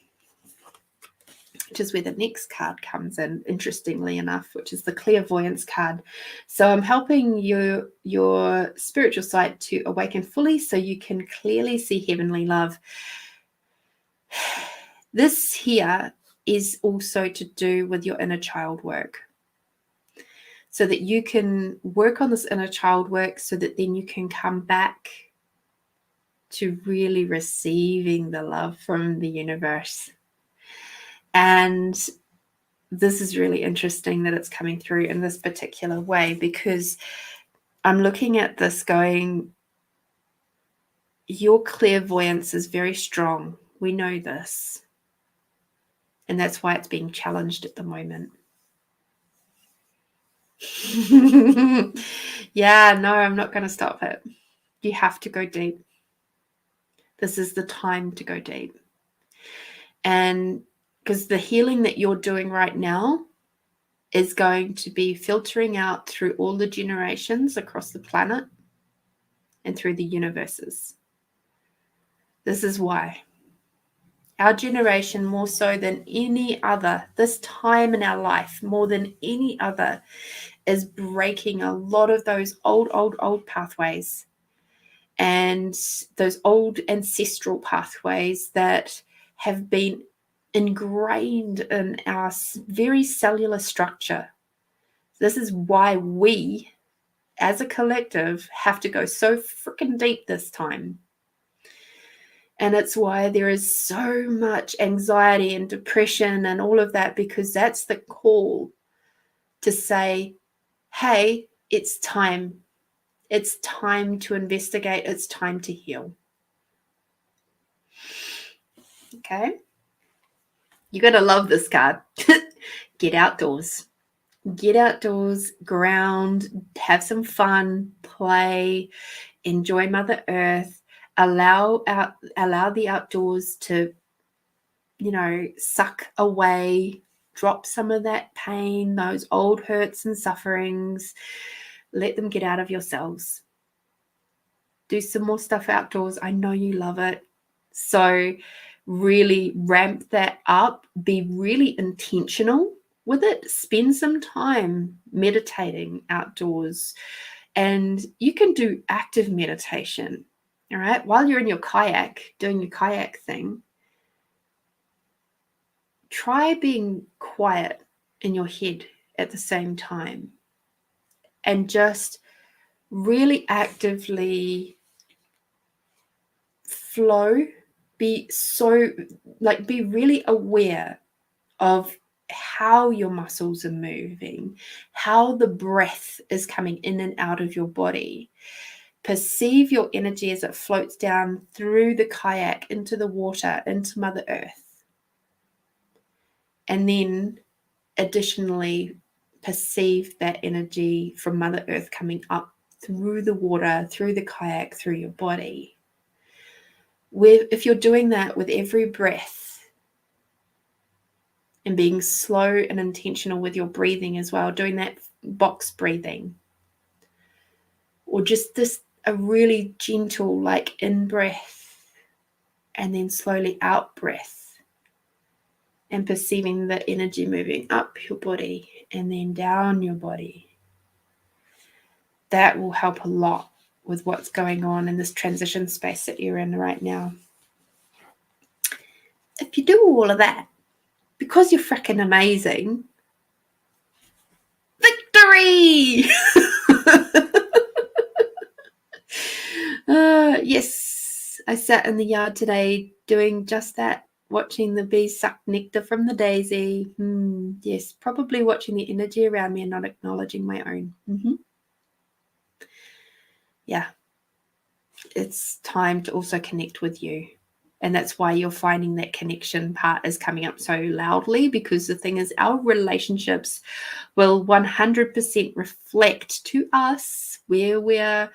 which is where the next card comes in, interestingly enough, which is the clairvoyance card. So I'm helping your spiritual sight to awaken fully so you can clearly see heavenly love. This here is also to do with your inner child work, so that you can work on this inner child work so that then you can come back to really receiving the love from the universe. And this is really interesting that it's coming through in this particular way, because I'm looking at this going, your clairvoyance is very strong. We know this. And that's why it's being challenged at the moment. Yeah, no, I'm not going to stop it. You have to go deep. This is the time to go deep. And because the healing that you're doing right now is going to be filtering out through all the generations across the planet and through the universes. This is why. Our generation, more so than any other, this time in our life, more than any other, is breaking a lot of those old pathways and those old ancestral pathways that have been ingrained in our very cellular structure. This is why we, as a collective, have to go so freaking deep this time. And it's why there is so much anxiety and depression and all of that, because that's the call to say, hey, it's time. It's time to investigate. It's time to heal. Okay? You're going to love this card. Get outdoors. Get outdoors, ground, have some fun, play, enjoy Mother Earth, allow the outdoors to, suck away, drop some of that pain, those old hurts and sufferings. Let them get out of your cells. Do some more stuff outdoors. I know you love it. So really ramp that up. Be really intentional with it. Spend some time meditating outdoors. And you can do active meditation, all right? While you're in your kayak, doing your kayak thing, try being quiet in your head at the same time. And just really actively flow. Be really aware of how your muscles are moving, how the breath is coming in and out of your body. Perceive your energy as it floats down through the kayak into the water, into Mother Earth. And then additionally, perceive that energy from Mother Earth coming up through the water, through the kayak, through your body. If you're doing that with every breath and being slow and intentional with your breathing as well, doing that box breathing, or just a really gentle in breath and then slowly out breath, and perceiving the energy moving up your body and then down your body. That will help a lot with what's going on in this transition space that you're in right now. If you do all of that, because you're freaking amazing, victory! Yes, I sat in the yard today doing just that, watching the bees suck nectar from the daisy. Yes, probably watching the energy around me and not acknowledging my own. Yeah, it's time to also connect with you. And that's why you're finding that connection part is coming up so loudly, because the thing is, our relationships will 100% reflect to us where we're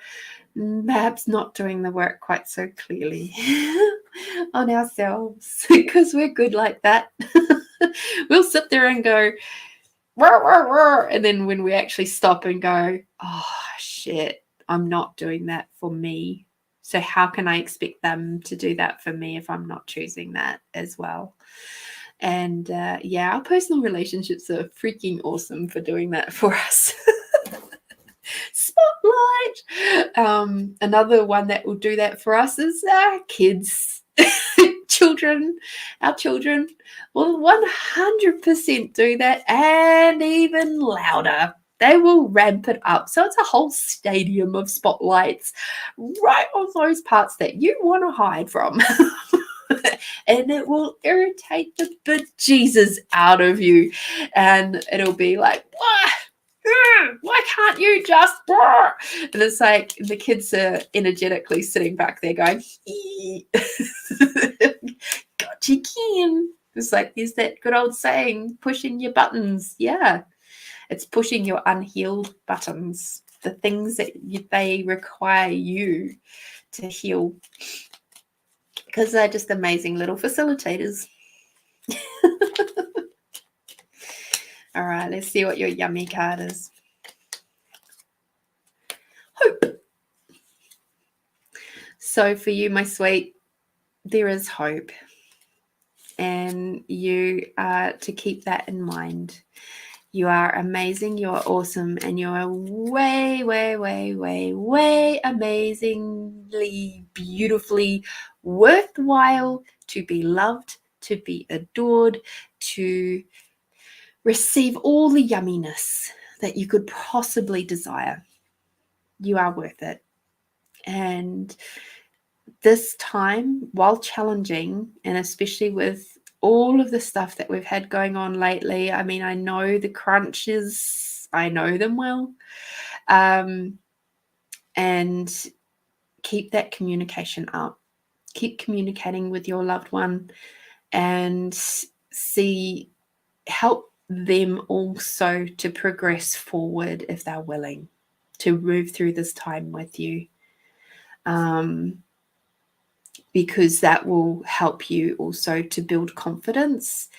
perhaps not doing the work quite so clearly on ourselves, because we're good like that. We'll sit there and go, roar, roar, roar. And then when we actually stop and go, oh, shit, I'm not doing that for me. So how can I expect them to do that for me if I'm not choosing that as well? And our personal relationships are freaking awesome for doing that for us. Spotlight. Another one that will do that for us is kids. children will 100% do that, and even louder. They will ramp it up. So it's a whole stadium of spotlights right on those parts that you want to hide from. And it will irritate the bejesus out of you. And it'll be like, why can't you just? And it's like the kids are energetically sitting back there going, got you, Kim. It's like, there's that good old saying, pushing your buttons. Yeah, it's pushing your unhealed buttons, the things that they require you to heal, because they're just amazing little facilitators. All right, let's see what your yummy card is. Hope. So for you, my sweet, there is hope. And you are to keep that in mind. You are amazing, you are awesome, and you are way, way, way, way, way amazingly, beautifully worthwhile to be loved, to be adored, to receive all the yumminess that you could possibly desire. You are worth it. And this time, while challenging, and especially with all of the stuff that we've had going on lately, I mean, I know the crunches, I know them well, and keep that communication up. Keep communicating with your loved one and help them also to progress forward if they're willing to move through this time with you. Because that will help you also to build confidence,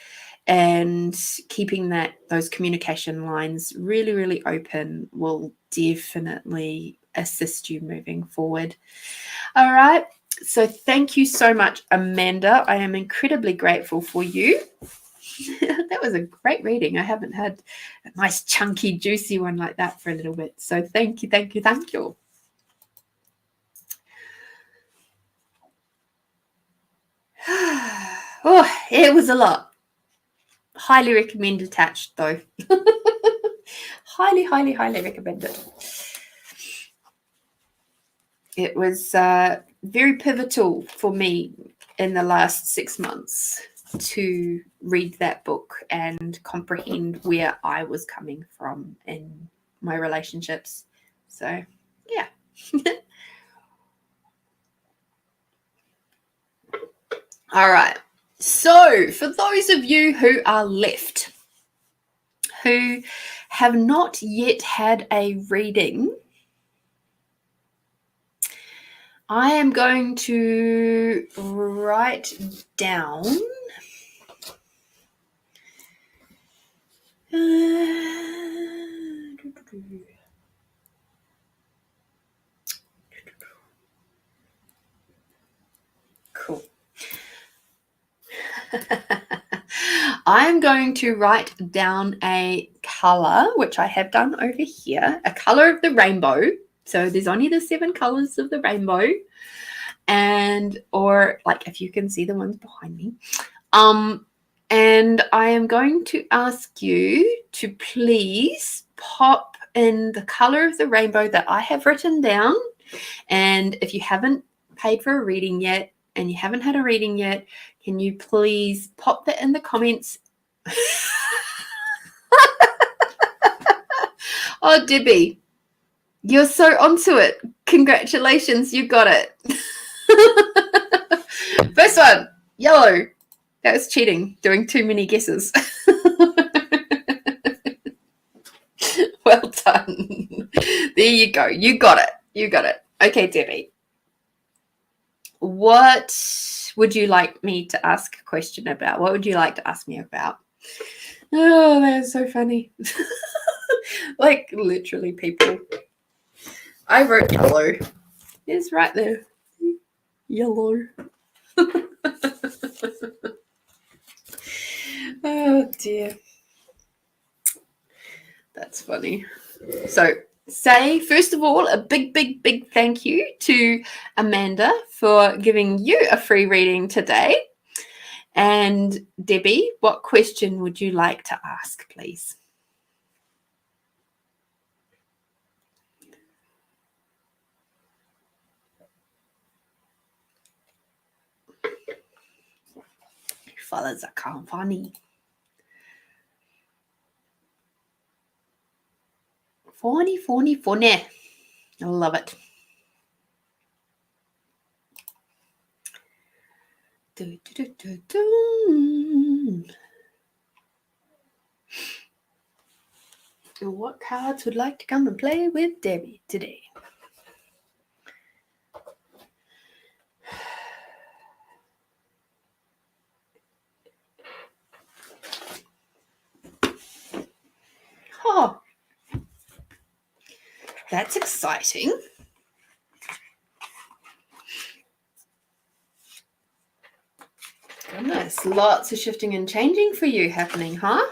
and keeping those communication lines really, really open will definitely assist you moving forward. All right. So thank you so much, Amanda. I am incredibly grateful for you. That was a great reading. I haven't had a nice chunky, juicy one like that for a little bit. So thank you, thank you, thank you. Oh, it was a lot. Highly recommend attached though. Highly, highly, highly recommend it. It was very pivotal for me in the last 6 months to read that book and comprehend where I was coming from in my relationships. So, yeah. All right. So, for those of you who are left, who have not yet had a reading, I am going to write down cool. I'm going to write down a color, which I have done over here, a color of the rainbow. So there's only the 7 colors of the rainbow, or like if you can see the ones behind me. And I am going to ask you to please pop in the color of the rainbow that I have written down. And if you haven't paid for a reading yet and you haven't had a reading yet, can you please pop that in the comments? Oh, Debbie, you're so onto it. Congratulations, you got it. First one, yellow. That was cheating, doing too many guesses. Well done. There you go. You got it. You got it. Okay, Debbie. What would you like me to ask a question about? What would you like to ask me about? Oh, that is so funny. Like, literally, people. I wrote yellow. It's right there. Yellow. Oh, dear. That's funny. So, first of all, a big, big, big thank you to Amanda for giving you a free reading today. And Debbie, what question would you like to ask, please? Fellas are kind of funny. Funny. I love it. What cards would like to come and play with Debbie today? Oh, that's exciting. Goodness, lots of shifting and changing for you happening, huh?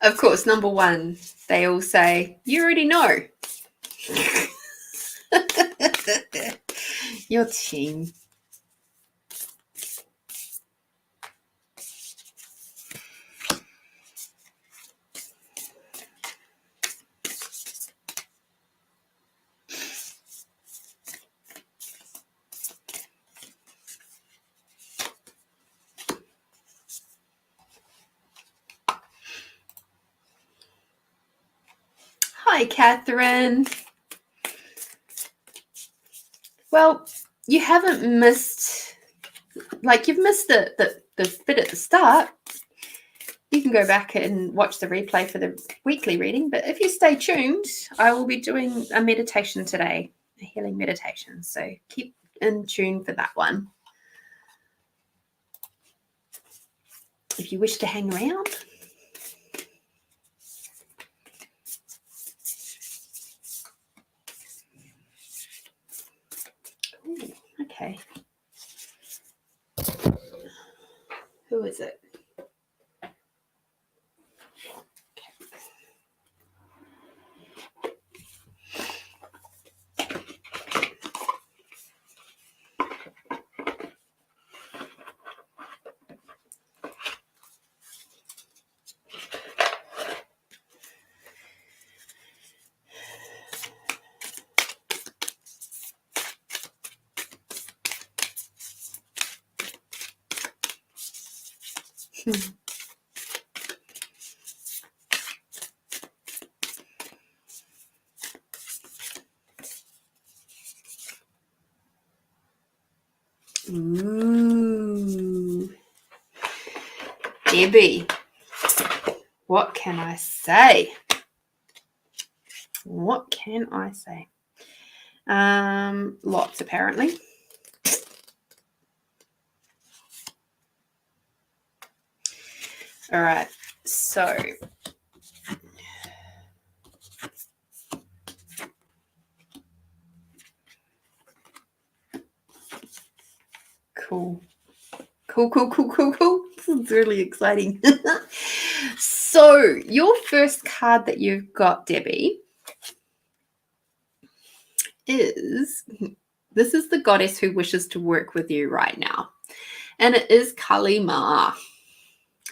Of course, number one, they all say, you already know. Your team. Hi, Catherine. Well, you haven't missed, you've missed the bit at the start. You can go back and watch the replay for the weekly reading, but if you stay tuned, I will be doing a meditation today, a healing meditation. So keep in tune for that one. If you wish to hang around. Ooh, okay. Who is it? Ooh. Debbie, what can I say? What can I say? Lots, apparently. All right, so cool. This is really exciting. So your first card that you've got, Debbie, this is the goddess who wishes to work with you right now. And it is Kali Ma.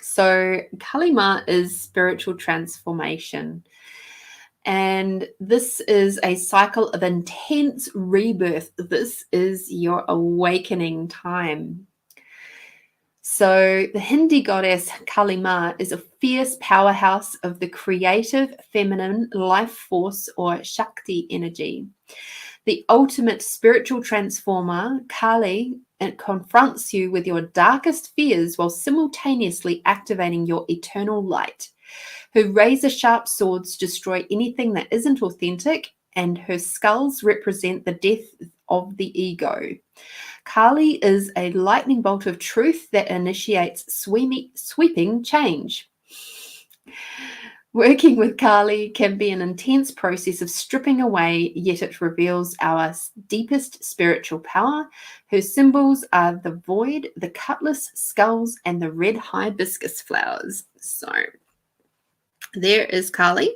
So Kali Ma is spiritual transformation. And this is a cycle of intense rebirth. This is your awakening time. So the Hindi goddess Kali Ma is a fierce powerhouse of the creative feminine life force or Shakti energy. The ultimate spiritual transformer, Kali, it confronts you with your darkest fears while simultaneously activating your eternal light. Her razor-sharp swords destroy anything that isn't authentic and her skulls represent the death of the ego. Kali is a lightning bolt of truth that initiates sweeping change. Working with Kali can be an intense process of stripping away, yet it reveals our deepest spiritual power. Her symbols are the void, the cutlass, skulls, and the red hibiscus flowers. So there is Kali,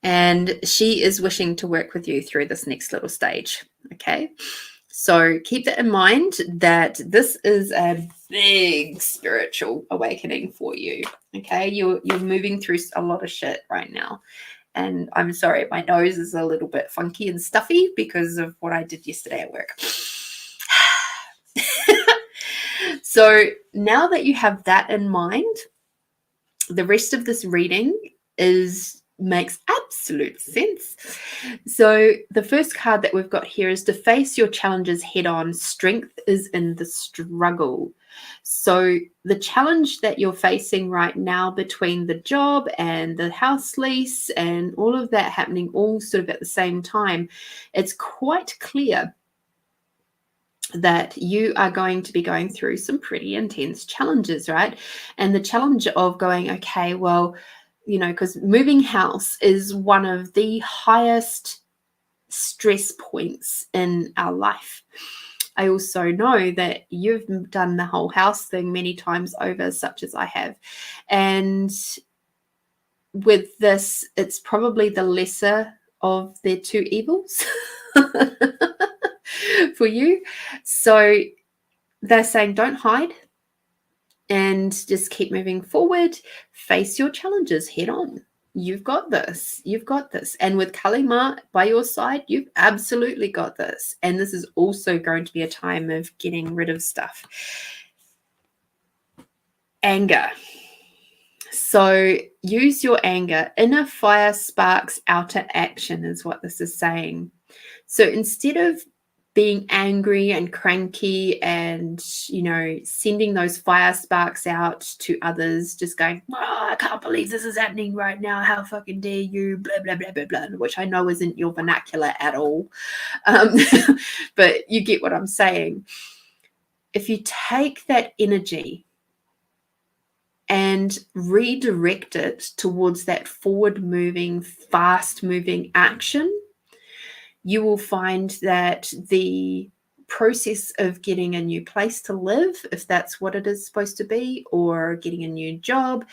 and she is wishing to work with you through this next little stage. Okay, so keep that in mind, that this is a big spiritual awakening for you. Okay, you're moving through a lot of shit right now. And I'm sorry, my nose is a little bit funky and stuffy because of what I did yesterday at work. So now that you have that in mind, the rest of this reading makes absolute sense. So the first card that we've got here is to face your challenges head on. Strength is in the struggle. So the challenge that you're facing right now between the job and the house lease and all of that happening all sort of at the same time, it's quite clear that you are going to be going through some pretty intense challenges, right? And the challenge of going, okay, well, you know, because moving house is one of the highest stress points in our life. I also know that you've done the whole house thing many times over, such as I have. And with this, it's probably the lesser of their two evils for you. So they're saying, don't hide and just keep moving forward. Face your challenges head on. You've got this. You've got this. And with Kalima by your side, you've absolutely got this. And this is also going to be a time of getting rid of stuff. Anger. So use your anger. Inner fire sparks outer action is what this is saying. So instead of being angry and cranky and, you know, sending those fire sparks out to others, just going, oh, I can't believe this is happening right now. How fucking dare you, blah, blah, blah, blah, blah, which I know isn't your vernacular at all. But you get what I'm saying. If you take that energy and redirect it towards that forward-moving, fast-moving action, you will find that the process of getting a new place to live, if that's what it is supposed to be, or getting a new job,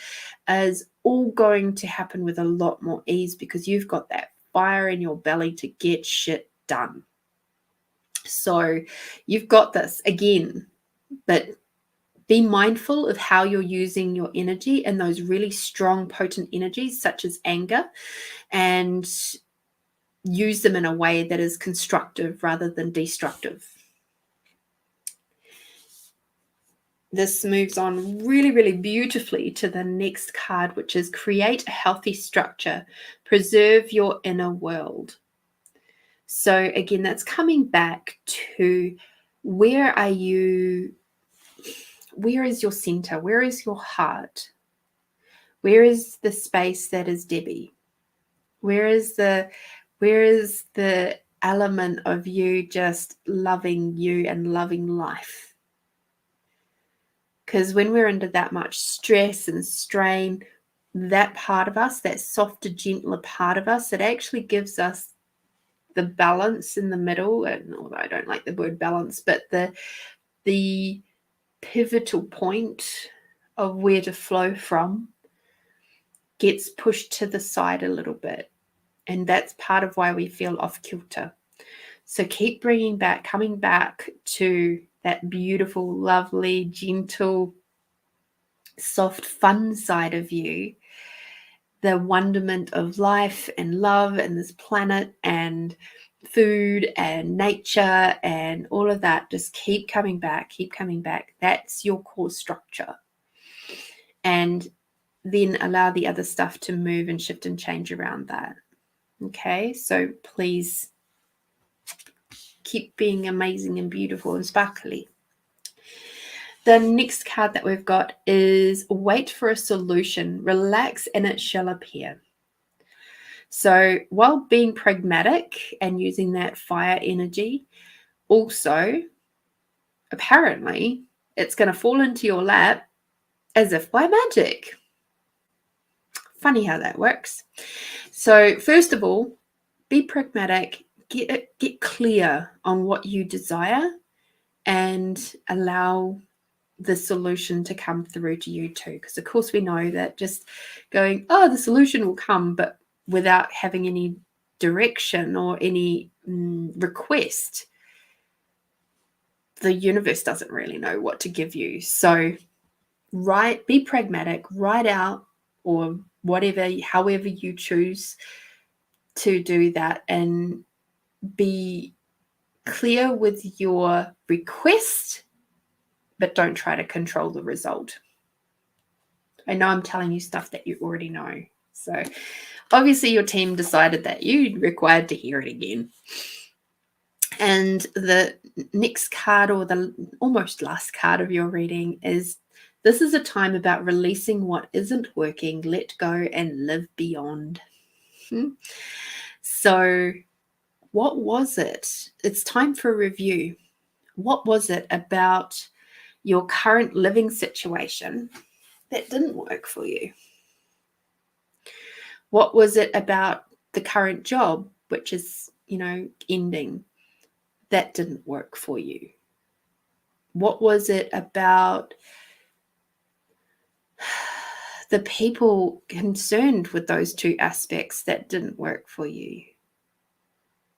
is all going to happen with a lot more ease because you've got that fire in your belly to get shit done. So you've got this again, but be mindful of how you're using your energy and those really strong, potent energies such as anger, and use them in a way that is constructive rather than destructive. This moves on really, really beautifully to the next card, which is create a healthy structure, preserve your inner world. So again, that's coming back to where is your center? Where is your heart? Where is the space that is Debbie? Where is the element of you just loving you and loving life? Because when we're under that much stress and strain, that part of us, that softer, gentler part of us, it actually gives us the balance in the middle. And although I don't like the word balance, but the pivotal point of where to flow from gets pushed to the side a little bit. And that's part of why we feel off kilter. So keep coming back to that beautiful, lovely, gentle, soft, fun side of you. The wonderment of life and love and this planet and food and nature and all of that. Just keep coming back, keep coming back. That's your core structure. And then allow the other stuff to move and shift and change around that. Okay, so please keep being amazing and beautiful and sparkly. The next card that we've got is wait for a solution, relax and it shall appear. So while being pragmatic and using that fire energy, also, apparently, it's going to fall into your lap as if by magic. Funny how that works. So first of all, be pragmatic, get clear on what you desire, and allow the solution to come through to you too. Because of course we know that just going, oh, the solution will come, but without having any direction or any request, the universe doesn't really know what to give you. So be pragmatic, write out, or whatever, however you choose to do that, and be clear with your request, but don't try to control the result. I know I'm telling you stuff that you already know. So obviously your team decided that you required to hear it again. And the next card, or the almost last card of your reading, is this is a time about releasing what isn't working, let go, and live beyond. So what was it? It's time for review. What was it about your current living situation that didn't work for you? What was it about the current job, which is, ending, that didn't work for you? What was it about the people concerned with those two aspects that didn't work for you?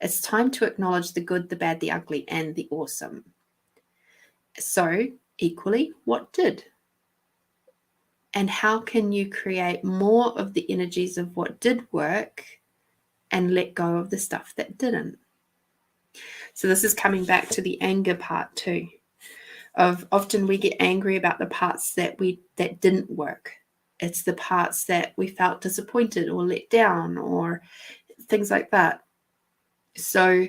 It's time to acknowledge the good, the bad, the ugly, and the awesome. So, equally, what did? And how can you create more of the energies of what did work and let go of the stuff that didn't? So this is coming back to the anger part too. Of often we get angry about the parts that didn't work. It's the parts that we felt disappointed or let down or things like that. So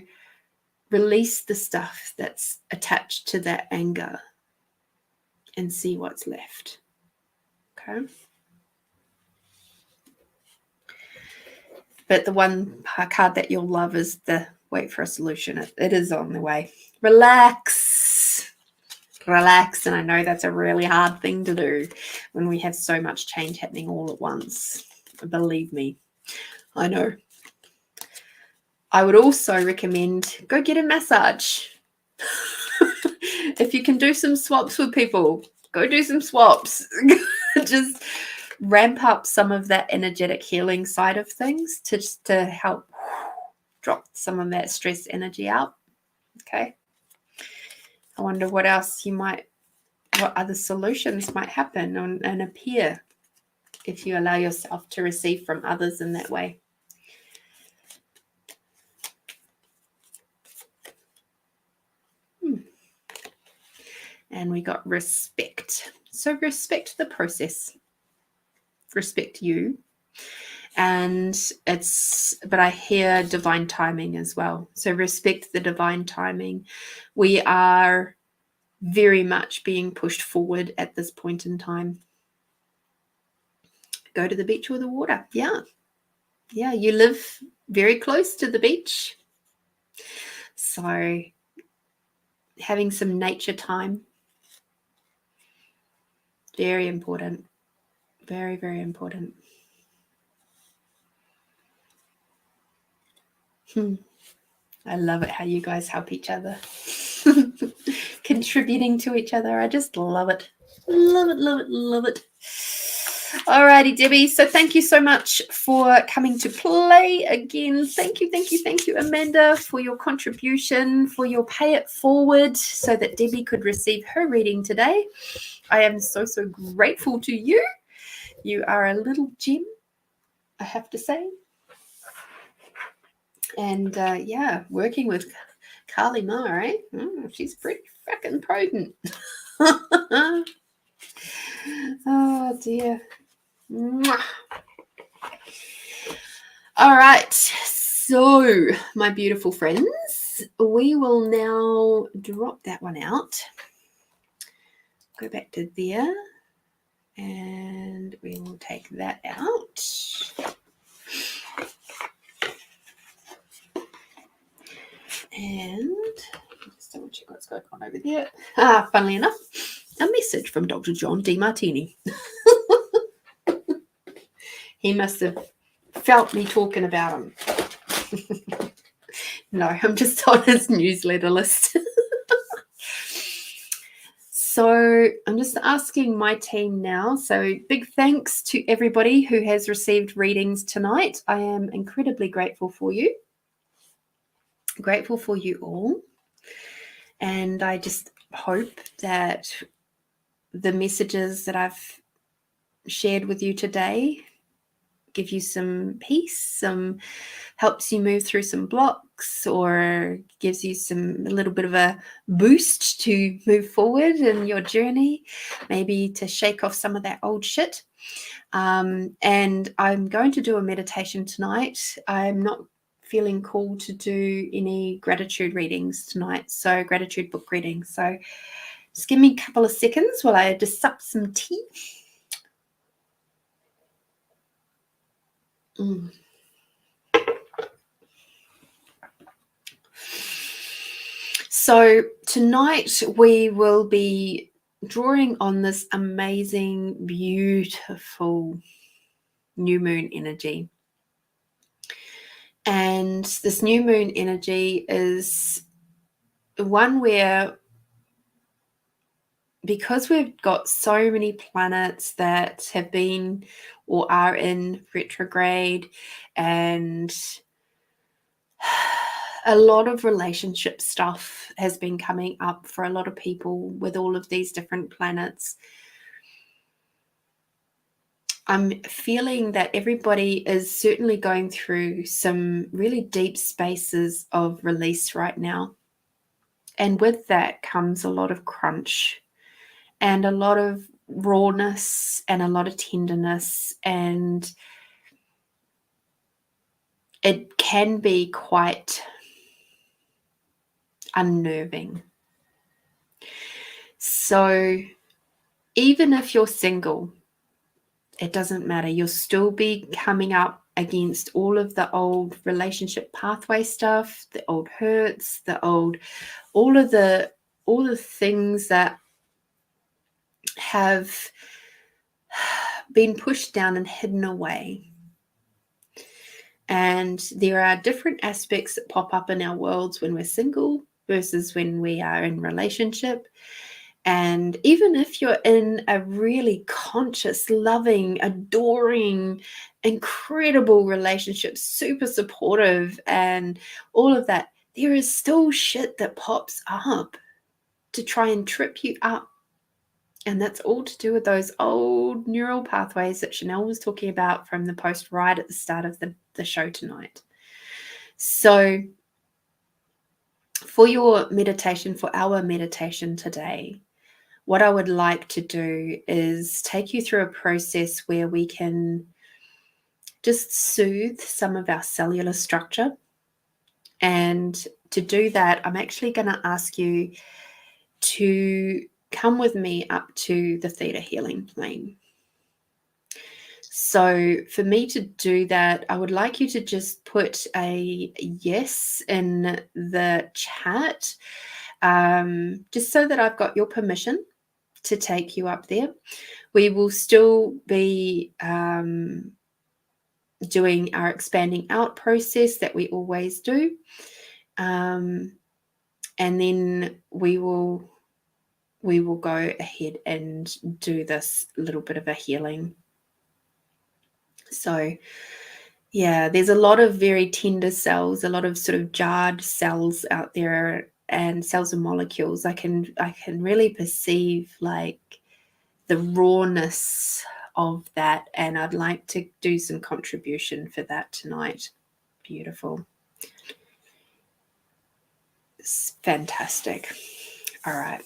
release the stuff that's attached to that anger and see what's left. Okay. But the one card that you'll love is the wait for a solution. It is on the way. Relax. And I know that's a really hard thing to do when we have so much change happening all at once. Believe me, I know. I would also recommend go get a massage. If you can do some swaps with people, go do some swaps. Just ramp up some of that energetic healing side of things to help drop some of that stress energy out. Okay. I wonder what else what other solutions might happen and appear if you allow yourself to receive from others in that way. And we got respect. So respect the process. Respect you. But I hear divine timing as well. So respect the divine timing. We are very much being pushed forward at this point in time. Go to the beach or the water. Yeah, you live very close to the beach. So having some nature time, very important. Very, very important. I love it how you guys help each other. Contributing to each other. I just love it. Love it, love it, love it. Alrighty, Debbie. So thank you so much for coming to play again. Thank you, Amanda, for your contribution, for your pay it forward so that Debbie could receive her reading today. I am so, so grateful to you. You are a little gem, I have to say. And working with Carly Ma, right? She's pretty fucking potent. Oh dear. Mwah. All right. So, my beautiful friends, we will now drop that one out. Go back to there. And we will take that out. And just double check what's going on over there. Funnily enough, a message from Dr. John DeMartini. He must have felt me talking about him. No, I'm just on his newsletter list. So I'm just asking my team now. So big thanks to everybody who has received readings tonight. I am incredibly grateful for you. Grateful for you all. And I just hope that the messages that I've shared with you today give you some peace, helps you move through some blocks, or gives you a little bit of a boost to move forward in your journey, maybe to shake off some of that old shit. And I'm going to do a meditation tonight. I'm not feeling called to do any gratitude readings tonight, so gratitude book readings. So just give me a couple of seconds while I just sup some tea. So tonight we will be drawing on this amazing, beautiful new moon energy. And this new moon energy is one where, because we've got so many planets that have been or are in retrograde, and a lot of relationship stuff has been coming up for a lot of people with all of these different planets. I'm feeling that everybody is certainly going through some really deep spaces of release right now. And with that comes a lot of crunch and a lot of rawness and a lot of tenderness, and it can be quite unnerving. So even if you're single, it doesn't matter. You'll still be coming up against all of the old relationship pathway stuff, the old hurts, all the things that have been pushed down and hidden away. And there are different aspects that pop up in our worlds when we're single versus when we are in relationship. And even if you're in a really conscious, loving, adoring, incredible relationship, super supportive and all of that, there is still shit that pops up to try and trip you up. And that's all to do with those old neural pathways that Chanel was talking about from the post right at the start of the show tonight. So for your meditation, for our meditation today, what I would like to do is take you through a process where we can just soothe some of our cellular structure. And to do that, I'm actually going to ask you to come with me up to the theta healing plane. So for me to do that, I would like you to just put a yes in the chat, just so that I've got your permission to take you up there. We will still be doing our expanding out process that we always do. And then we will go ahead and do this little bit of a healing. So yeah, there's a lot of very tender cells, a lot of sort of jarred cells out there, and cells and molecules. I can really perceive like the rawness of that, and I'd like to do some contribution for that tonight. Beautiful. It's fantastic. All right.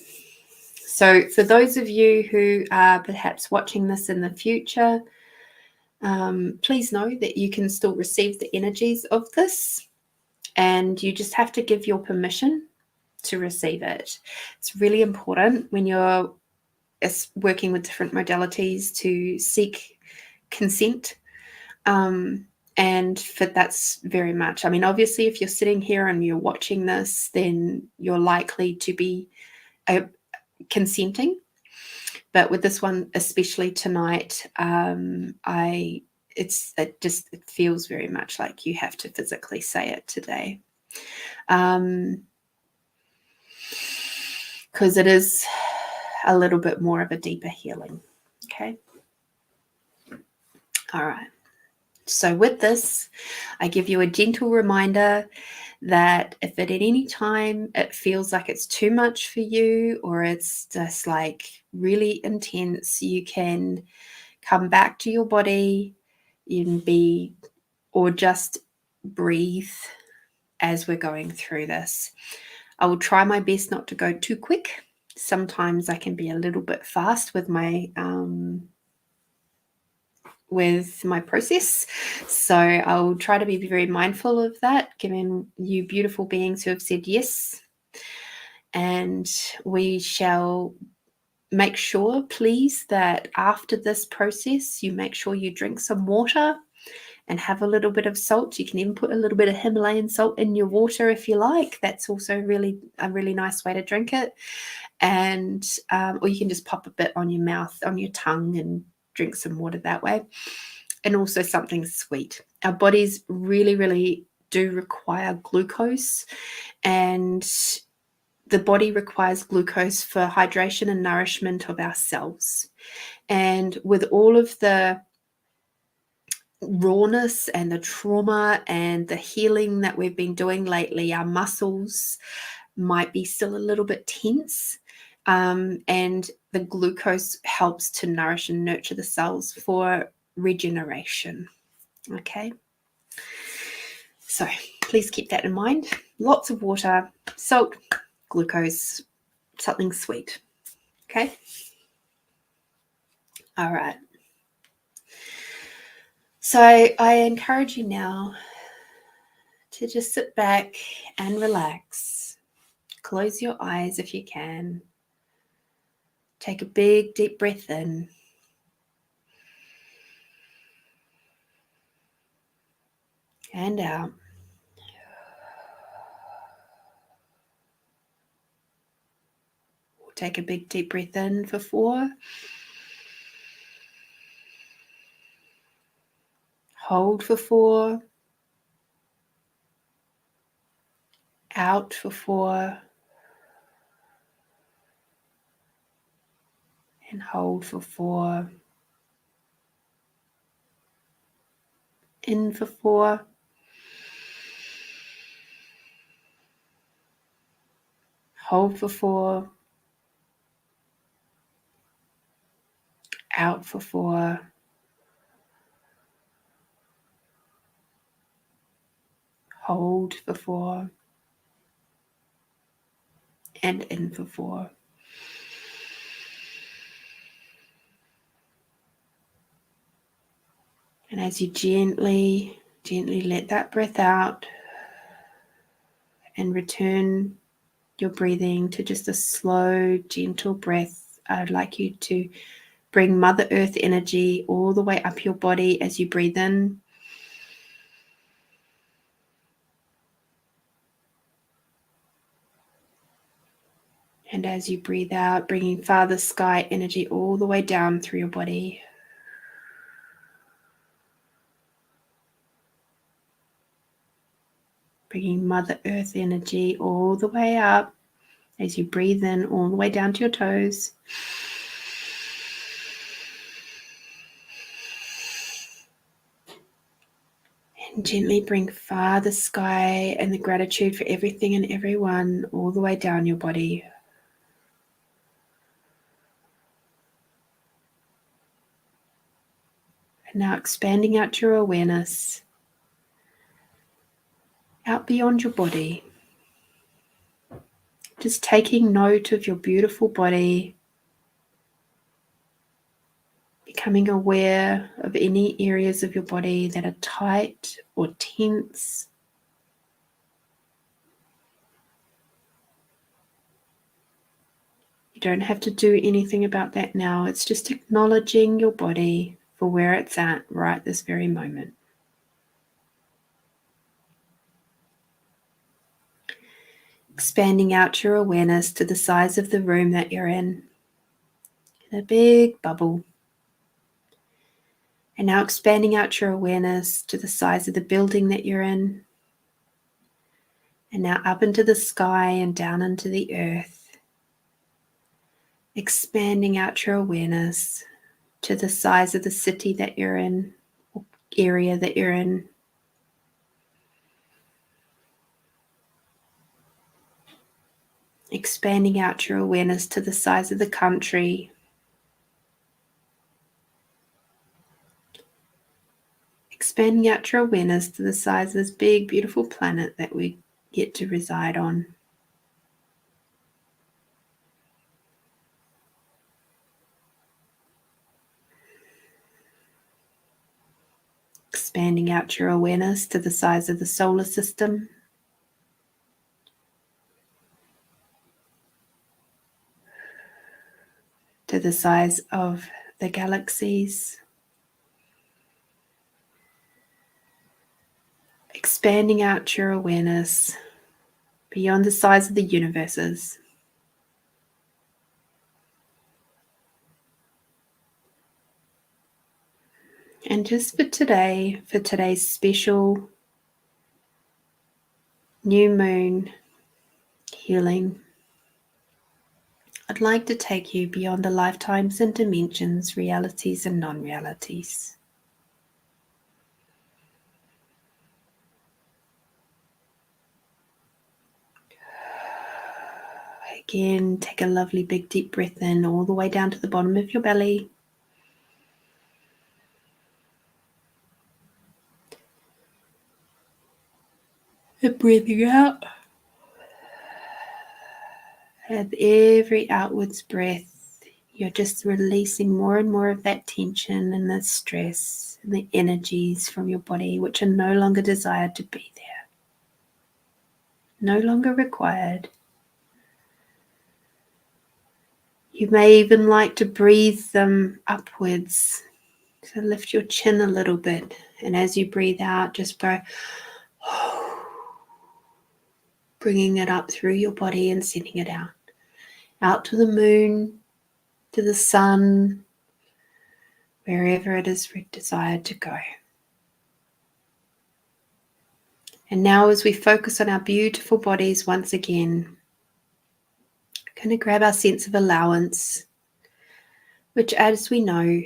So for those of you who are perhaps watching this in the future, please know that you can still receive the energies of this, and you just have to give your permission to receive it. It's really important when you're working with different modalities to seek consent. And that's very much, I mean, obviously, if you're sitting here and you're watching this, then you're likely to be consenting. But with this one, especially tonight, it feels very much like you have to physically say it today. Because it is a little bit more of a deeper healing. Okay. All right. So with this, I give you a gentle reminder that if at any time it feels like it's too much for you, or it's just like really intense, you can come back to your body or just breathe as we're going through this. I will try my best not to go too quick. Sometimes I can be a little bit fast with my process. So I'll try to be very mindful of that, given you beautiful beings who have said yes. And we shall make sure, please, that after this process, you make sure you drink some water and have a little bit of salt. You can even put a little bit of Himalayan salt in your water if you like. That's also a really nice way to drink it. And or you can just pop a bit on your mouth, on your tongue, and drink some water that way. And also something sweet. Our bodies really, really do require glucose, and the body requires glucose for hydration and nourishment of our cells. And with all of the rawness and the trauma and the healing that we've been doing lately, our muscles might be still a little bit tense. And the glucose helps to nourish and nurture the cells for regeneration. Okay. So please keep that in mind. Lots of water, salt, glucose, something sweet. Okay. All right. So I encourage you now to just sit back and relax. Close your eyes if you can. Take a big, deep breath in. And out. Take a big, deep breath in for 4. Hold for 4. Out for 4. And hold for 4. In for 4. Hold for 4. Out for 4. Hold for 4. And in for 4. And as you gently let that breath out and return your breathing to just a slow, gentle breath, I'd like you to bring Mother Earth energy all the way up your body as you breathe in. And as you breathe out, bringing Father Sky energy all the way down through your body. Bringing Mother Earth energy all the way up as you breathe in all the way down to your toes. And gently bring Father Sky and the gratitude for everything and everyone all the way down your body. And now expanding out your awareness out beyond your body. Just taking note of your beautiful body. Becoming aware of any areas of your body that are tight or tense. You don't have to do anything about that now. It's just acknowledging your body for where it's at right this very moment. Expanding out your awareness to the size of the room that you're in a big bubble. And now expanding out your awareness to the size of the building that you're in. And now up into the sky and down into the earth. Expanding out your awareness to the size of the city that you're in, or area that you're in. Expanding out your awareness to the size of the country. Expanding out your awareness to the size of this big, beautiful planet that we get to reside on. Expanding out your awareness to the size of the solar system. To the size of the galaxies. Expanding out your awareness beyond the size of the universes. And just for today's special new moon healing, I'd like to take you beyond the lifetimes and dimensions, realities and non-realities. Again, take a lovely big deep breath in all the way down to the bottom of your belly. And breathing out. With every outwards breath, you're just releasing more and more of that tension and the stress and the energies from your body which are no longer desired to be there. No longer required. You may even like to breathe them upwards. So lift your chin a little bit. And as you breathe out, just go, bringing it up through your body and sending it out. Out to the moon, to the sun, wherever it is desired to go. And now as we focus on our beautiful bodies once again, we're going to grab our sense of allowance, which, as we know,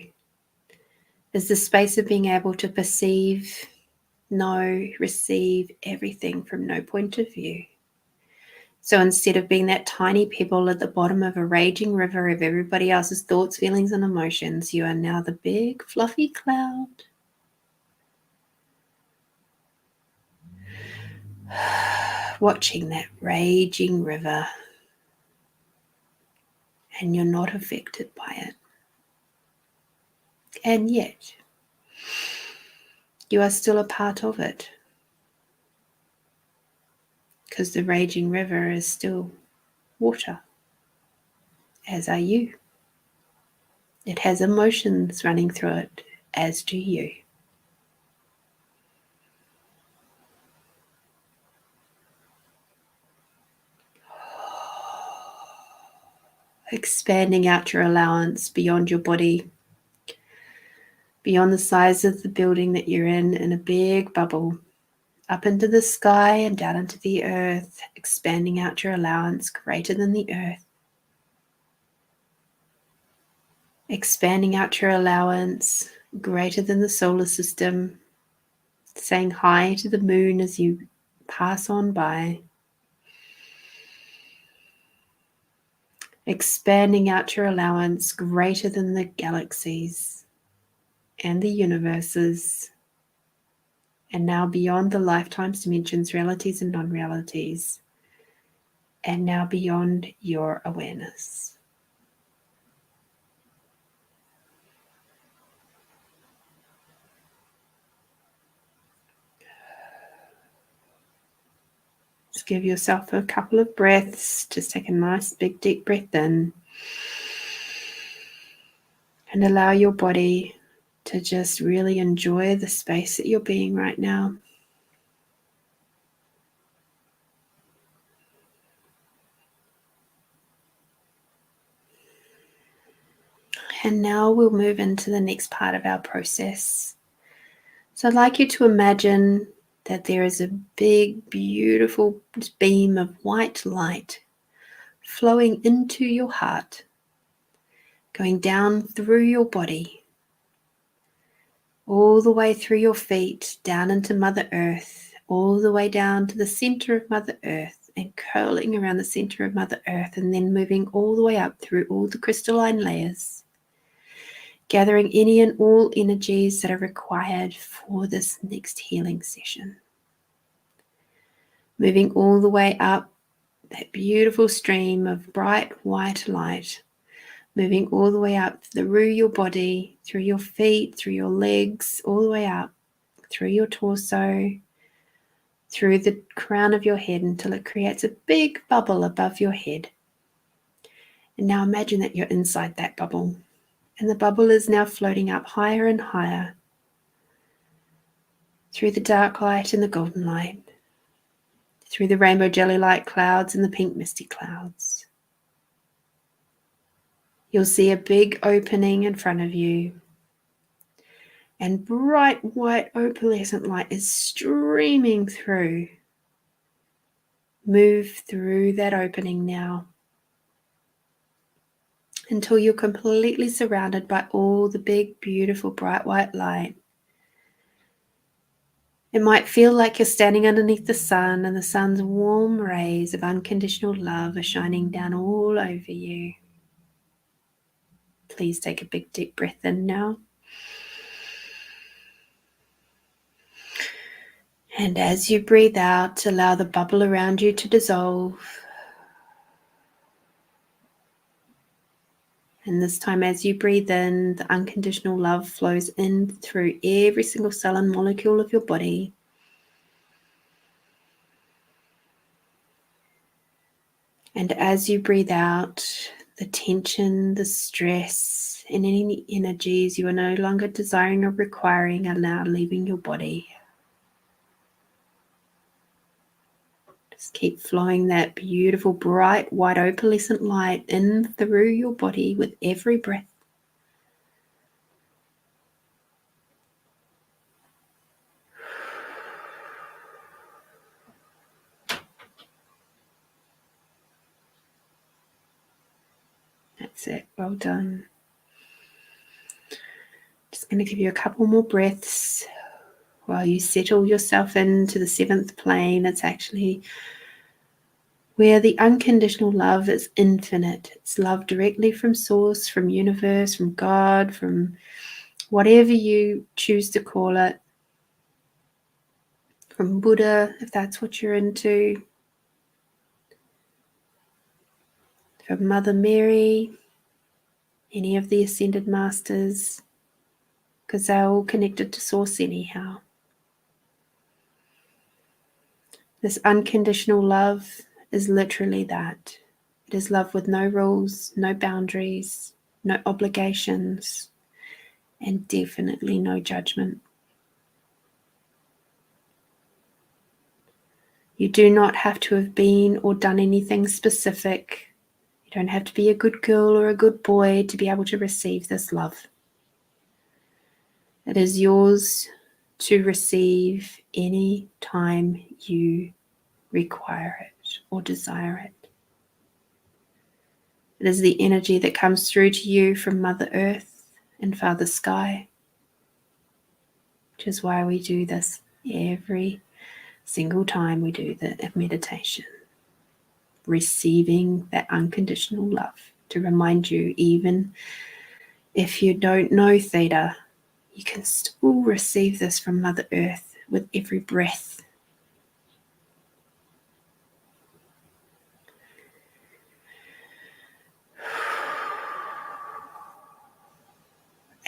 is the space of being able to perceive, know, receive everything from no point of view. So instead of being that tiny pebble at the bottom of a raging river of everybody else's thoughts, feelings, and emotions, you are now the big fluffy cloud. Watching that raging river, and you're not affected by it. And yet, you are still a part of it, because the raging river is still water, as are you. It has emotions running through it, as do you. Expanding out your allowance beyond your body, beyond the size of the building that you're in a big bubble, up into the sky and down into the earth, expanding out your allowance greater than the earth. Expanding out your allowance greater than the solar system, saying hi to the moon as you pass on by. Expanding out your allowance greater than the galaxies and the universes, and now beyond the lifetimes, dimensions, realities, and non-realities, and now beyond your awareness. Just give yourself a couple of breaths. Just take a nice big deep breath in and allow your body to just really enjoy the space that you're being right now. And now we'll move into the next part of our process. So I'd like you to imagine that there is a big, beautiful beam of white light flowing into your heart, going down through your body, all the way through your feet, down into Mother Earth, all the way down to the center of Mother Earth, and curling around the center of Mother Earth, and then moving all the way up through all the crystalline layers, gathering any and all energies that are required for this next healing session. Moving all the way up that beautiful stream of bright white light, moving all the way up through your body, through your feet, through your legs, all the way up, through your torso, through the crown of your head until it creates a big bubble above your head. And now imagine that you're inside that bubble. And the bubble is now floating up higher and higher through the dark light and the golden light, through the rainbow jelly-like clouds and the pink misty clouds. You'll see a big opening in front of you, and bright white opalescent light is streaming through. Move through that opening now until you're completely surrounded by all the big, beautiful, bright white light. It might feel like you're standing underneath the sun, and the sun's warm rays of unconditional love are shining down all over you. Please take a big, deep breath in now. And as you breathe out, allow the bubble around you to dissolve. And this time, as you breathe in, the unconditional love flows in through every single cell and molecule of your body. And as you breathe out, the tension, the stress, and any energies you are no longer desiring or requiring are now leaving your body. Just keep flowing that beautiful, bright, white, opalescent light in through your body with every breath. That's it. Well done. Just going to give you a couple more breaths while you settle yourself into the seventh plane. It's actually where the unconditional love is infinite. It's love directly from Source, from Universe, from God, from whatever you choose to call it, from Buddha, if that's what you're into, from Mother Mary, any of the Ascended Masters, because they're all connected to Source anyhow. This unconditional love is literally that. It is love with no rules, no boundaries, no obligations, and definitely no judgment. You do not have to have been or done anything specific. You don't have to be a good girl or a good boy to be able to receive this love. It is yours to receive any time you require it or desire it. It is the energy that comes through to you from Mother Earth and Father Sky, which is why we do this every single time we do the meditation. Receiving that unconditional love to remind you, even if you don't know Theta, you can still receive this from Mother Earth with every breath.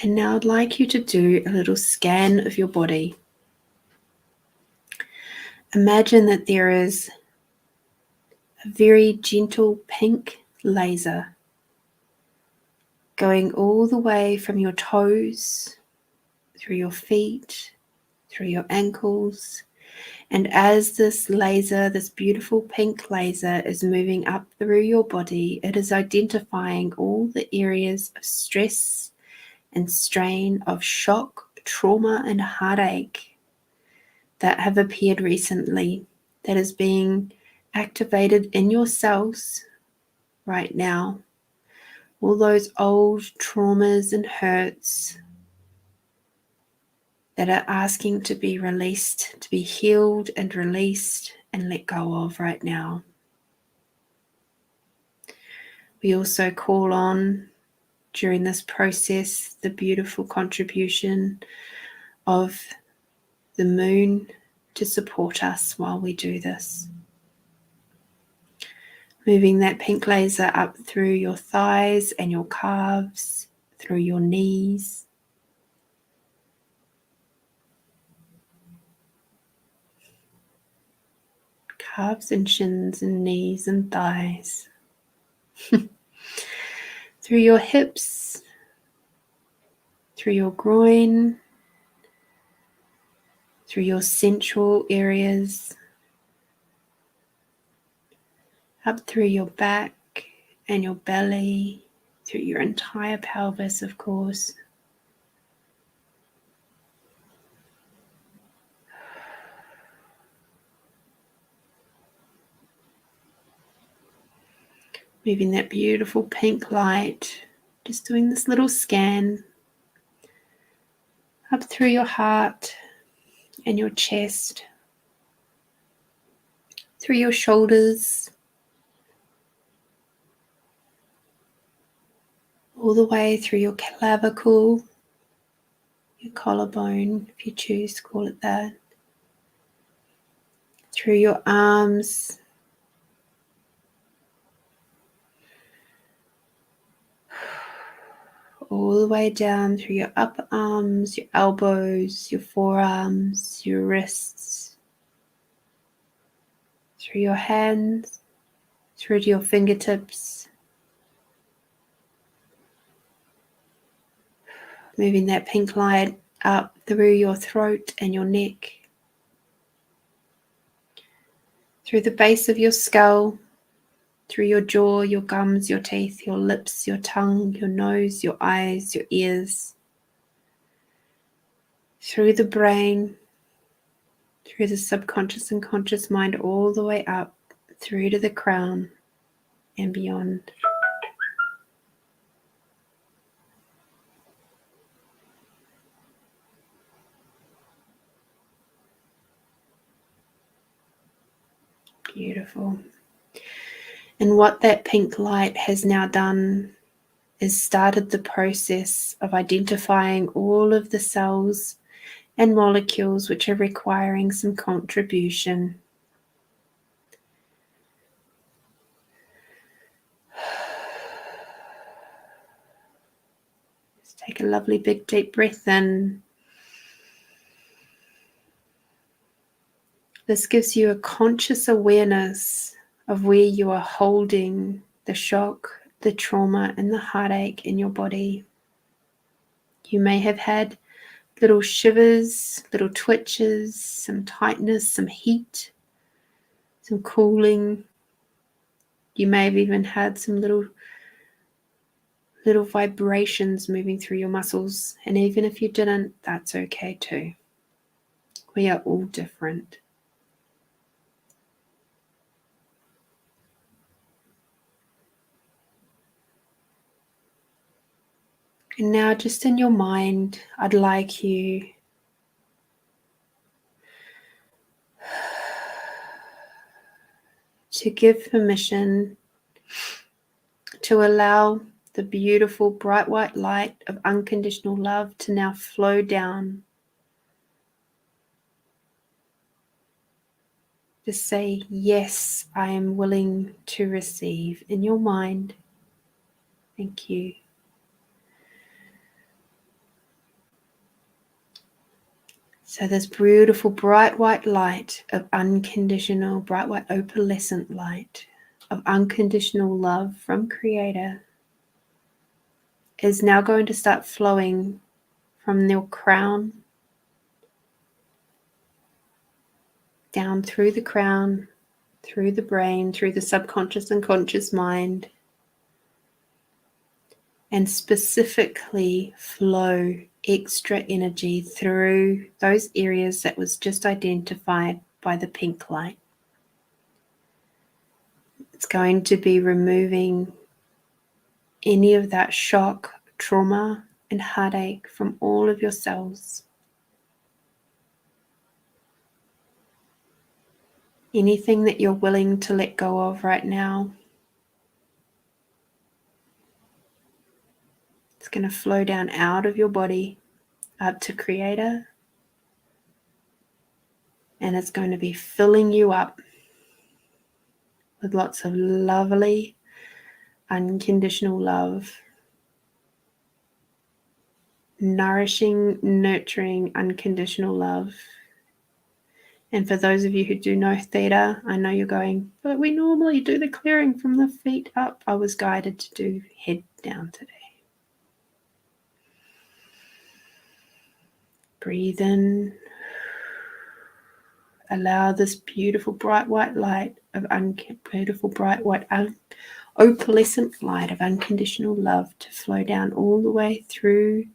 And now I'd like you to do a little scan of your body. Imagine that there is a very gentle pink laser going all the way from your toes, through your feet, through your ankles, And as this laser, this beautiful pink laser, is moving up through your body, it is identifying all the areas of stress and strain, of shock, trauma, and heartache that have appeared recently, that is being activated in your cells right now. All those old traumas and hurts that are asking to be released, to be healed and released and let go of right now. We also call on, during this process, the beautiful contribution of the moon to support us while we do this. Moving that pink laser up through your thighs and your calves, through your knees, calves and shins and knees and thighs, through your hips, through your groin, through your central areas, up through your back and your belly, through your entire pelvis, of course. Moving that beautiful pink light, just doing this little scan up through your heart and your chest, through your shoulders, all the way through your clavicle, your collarbone, if you choose to call it that, through your arms, all the way down through your upper arms, your elbows, your forearms, your wrists, through your hands, through to your fingertips, moving that pink light up through your throat and your neck, through the base of your skull, through your jaw, your gums, your teeth, your lips, your tongue, your nose, your eyes, your ears, through the brain, through the subconscious and conscious mind, all the way up, through to the crown and beyond. Beautiful. And what that pink light has now done is started the process of identifying all of the cells and molecules which are requiring some contribution. Just take a lovely big deep breath in. This gives you a conscious awareness of where you are holding the shock, the trauma, and the heartache in your body. You may have had little shivers, little twitches, some tightness, some heat, some cooling. You may have even had some little vibrations moving through your muscles. And even if you didn't, that's okay too. We are all different. And now, just in your mind, I'd like you to give permission to allow the beautiful bright white light of unconditional love to now flow down. Just say, yes, I am willing to receive in your mind. Thank you. So this beautiful bright white light of unconditional, bright white opalescent light of unconditional love from Creator is now going to start flowing from your crown down through the crown, through the brain, through the subconscious and conscious mind, and specifically flow extra energy through those areas that was just identified by the pink light. It's going to be removing any of that shock, trauma, and heartache from all of your cells. Anything that you're willing to let go of right now, it's going to flow down out of your body up to Creator, and it's going to be filling you up with lots of lovely, unconditional love, nourishing, nurturing, unconditional love. And for those of you who do know theta, I know you're going, but we normally do the clearing from the feet up. I was guided to do head down today. Breathe in. Allow this beautiful bright white light of opalescent light of unconditional love to flow down all the way through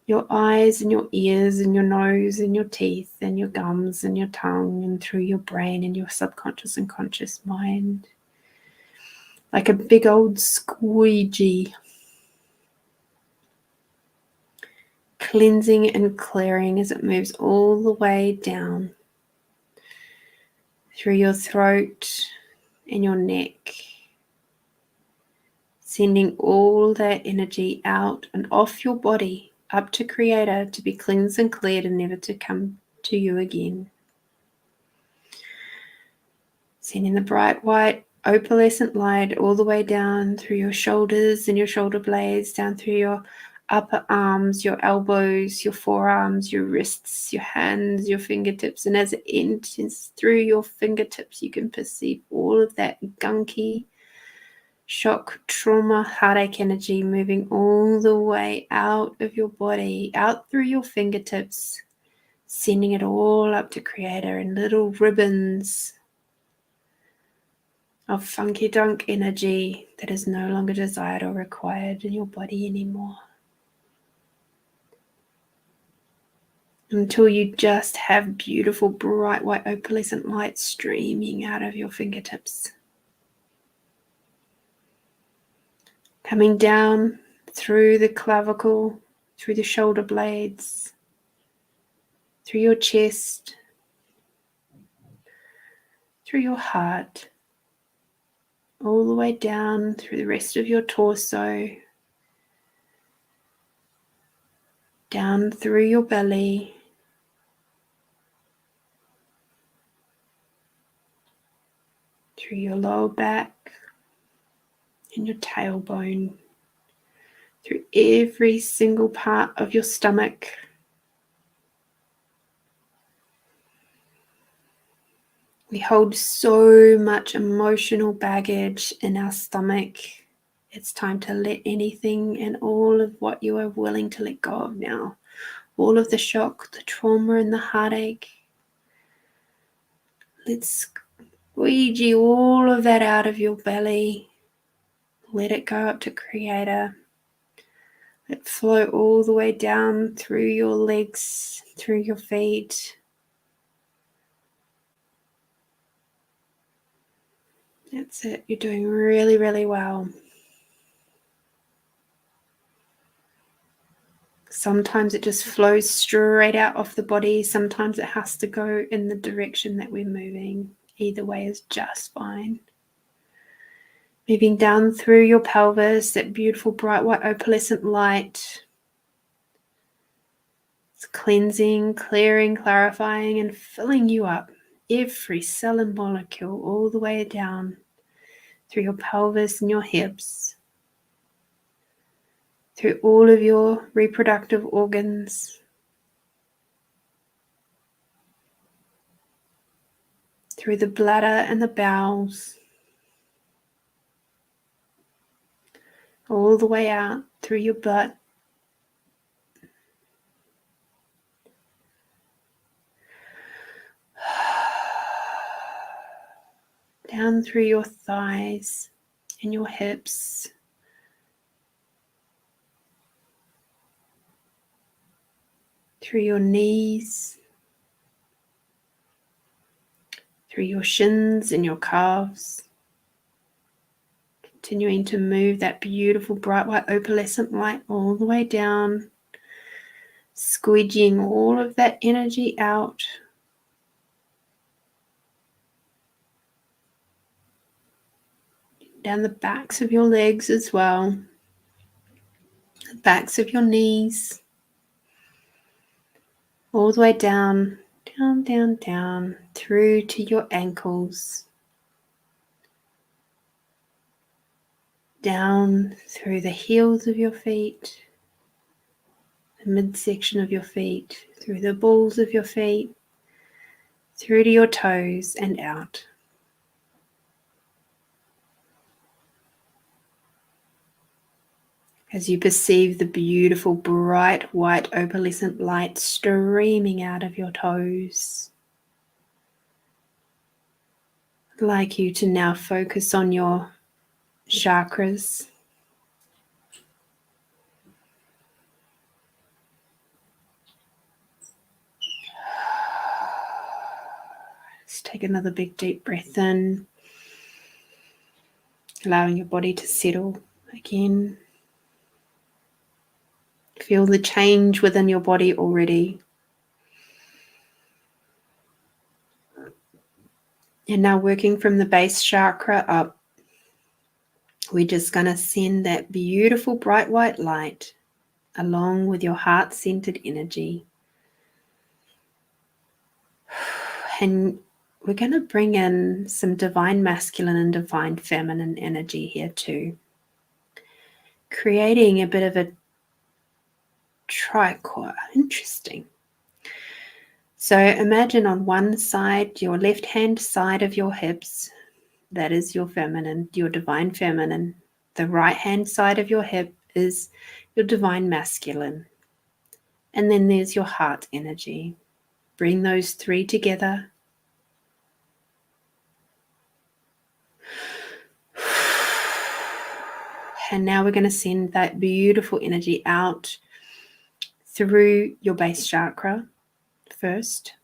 your eyes and your ears and your nose and your teeth and your gums and your tongue and through your brain and your subconscious and conscious mind. Like a big old squeegee. Cleansing and clearing as it moves all the way down through your throat and your neck, sending all that energy out and off your body up to Creator to be cleansed and cleared and never to come to you again. Sending the bright white opalescent light all the way down through your shoulders and your shoulder blades, down through your upper arms, your elbows, your forearms, your wrists, your hands, your fingertips. And as it enters through your fingertips, you can perceive all of that gunky, shock, trauma, heartache energy moving all the way out of your body, out through your fingertips, sending it all up to Creator in little ribbons of funky dunk energy that is no longer desired or required in your body anymore. Until you just have beautiful, bright, white, opalescent light streaming out of your fingertips. Coming down through the clavicle, through the shoulder blades, through your chest, through your heart, all the way down through the rest of your torso, down through your belly, through your lower back and your tailbone, through every single part of your stomach. We hold so much emotional baggage in our stomach. It's time to let anything and all of what you are willing to let go of now. All of the shock, the trauma, and the heartache. Let's squeegee all of that out of your belly. Let it go up to Creator. Let it flow all the way down through your legs, through your feet. That's it. You're doing really, really well. Sometimes it just flows straight out of the body. Sometimes it has to go in the direction that we're moving. Either way is just fine. Moving down through your pelvis, that beautiful bright white opalescent light. It's cleansing, clearing, clarifying, and filling you up. Every cell and molecule all the way down through your pelvis and your hips. Through all of your reproductive organs. Through the bladder and the bowels. All the way out through your butt. down through your thighs and your hips, through your knees, through your shins and your calves, continuing to move that beautiful bright white opalescent light all the way down, squeegeeing all of that energy out. Down the backs of your legs as well, the backs of your knees, all the way down, down, down, down, through to your ankles, down through the heels of your feet, the midsection of your feet, through the balls of your feet, through to your toes and out. As you perceive the beautiful bright white opalescent light streaming out of your toes, I'd like you to now focus on your chakras. Let's take another big deep breath in, allowing your body to settle again. Feel the change within your body already. And now working from the base chakra up, we're just going to send that beautiful bright white light along with your heart-centered energy. And we're going to bring in some divine masculine and divine feminine energy here too, creating a bit of a trichor. Interesting. So imagine on one side, your left hand side of your hips, that is your feminine, your divine feminine. The right hand side of your hip is your divine masculine. And then there's your heart energy. Bring those three together. And now we're going to send that beautiful energy out through your base chakra first.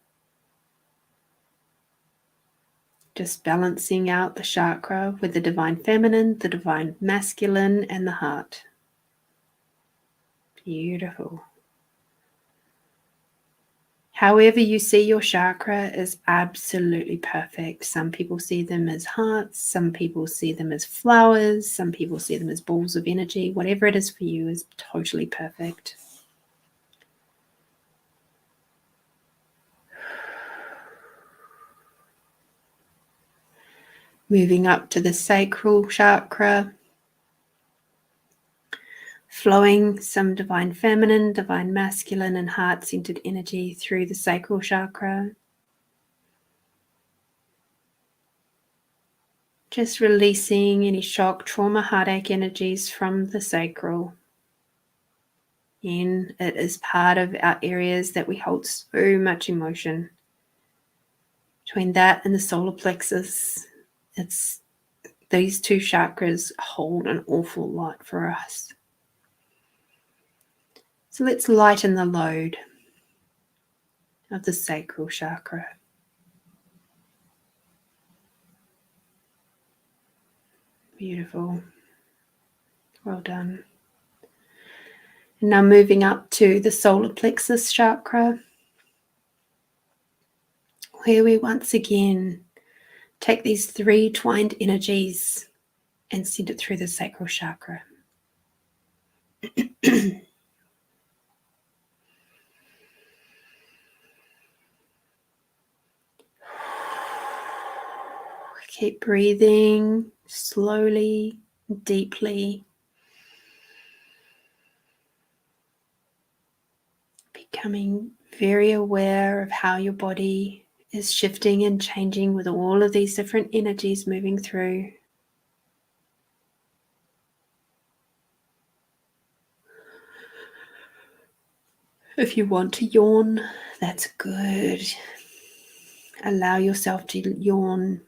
Just balancing out the chakra with the divine feminine, the divine masculine, and the heart. Beautiful. However you see your chakra is absolutely perfect. Some people see them as hearts, some people see them as flowers, some people see them as balls of energy. Whatever it is for you is totally perfect. Moving up to the sacral chakra, flowing some divine feminine, divine masculine, and heart-centered energy through the sacral chakra. Just releasing any shock, trauma, heartache energies from the sacral. And it is part of our areas that we hold so much emotion. Between that and the solar plexus, these two chakras hold an awful lot for us. So let's lighten the load of the sacral chakra. Beautiful. Well done. And now moving up to the solar plexus chakra, where we once again take these three twined energies and send it through the sacral chakra. Keep breathing slowly, deeply. Becoming very aware of how your body is shifting and changing with all of these different energies moving through. If you want to yawn, that's good. Allow yourself to yawn.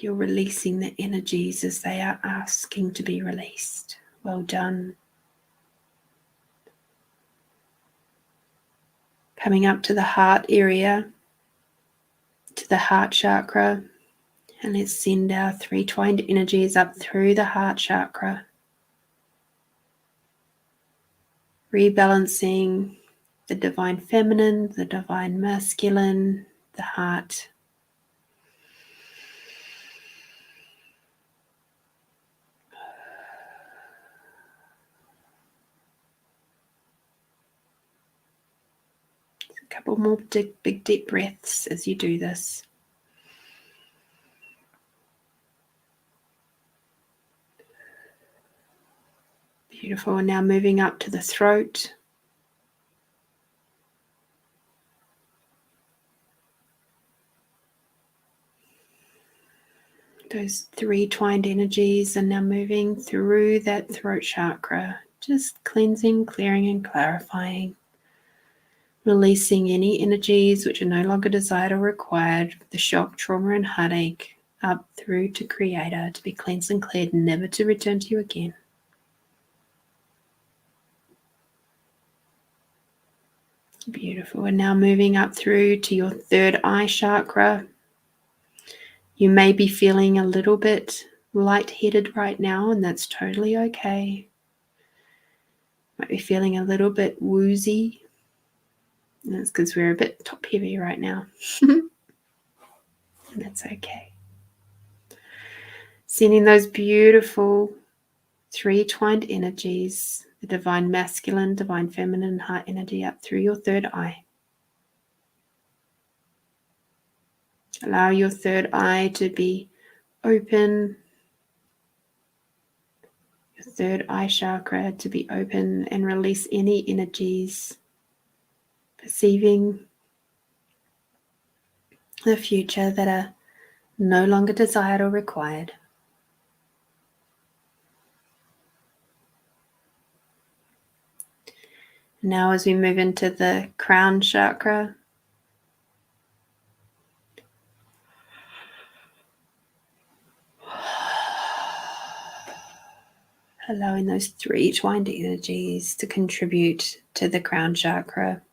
You're releasing the energies as they are asking to be released. Well done. Coming up to the heart area, to the heart chakra, and let's send our 3 twined energies up through the heart chakra, rebalancing the divine feminine, the divine masculine, the heart. A couple more big deep breaths as you do this. Beautiful. And now moving up to the throat. Those 3 twined energies are now moving through that throat chakra, just cleansing, clearing, and clarifying. Releasing any energies which are no longer desired or required, the shock, trauma, and heartache, up through to Creator, to be cleansed and cleared, never to return to you again. Beautiful. And now moving up through to your third eye chakra. You may be feeling a little bit lightheaded right now, and that's totally okay. Might be feeling a little bit woozy. And that's because we're a bit top heavy right now. And that's okay. Sending those beautiful 3 twined energies, the divine masculine, divine feminine, heart energy up through your third eye. Allow your third eye to be open, your third eye chakra to be open, and release any energies perceiving the future that are no longer desired or required. Now as we move into the crown chakra, allowing those 3 twined energies to contribute to the crown chakra.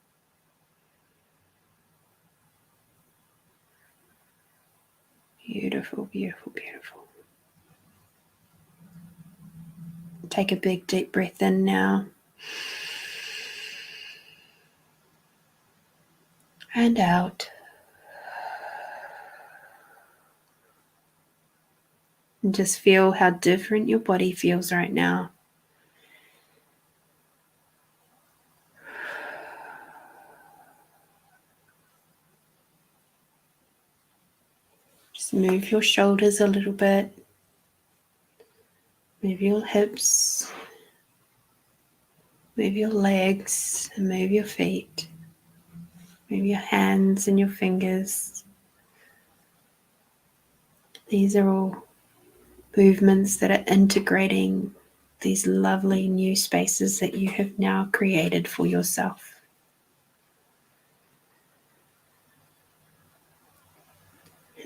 Beautiful, beautiful, beautiful. Take a big deep breath in now. And out. And just feel how different your body feels right now. Just move your shoulders a little bit. Move your hips. Move your legs and move your feet. Move your hands and your fingers. These are all movements that are integrating these lovely new spaces that you have now created for yourself.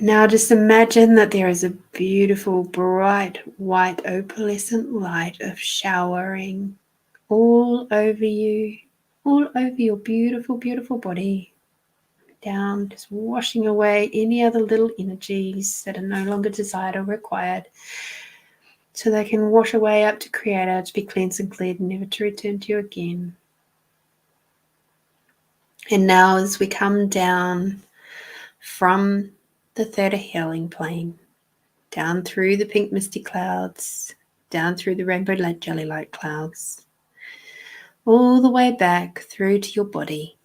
Now just imagine that there is a beautiful, bright, white, opalescent light of showering all over you, all over your beautiful, beautiful body, down, just washing away any other little energies that are no longer desired or required, so they can wash away up to Creator, to be cleansed and cleared, never to return to you again. And now as we come down from the third healing plane, down through the pink misty clouds, down through the rainbow light jelly light clouds, all the way back through to your body.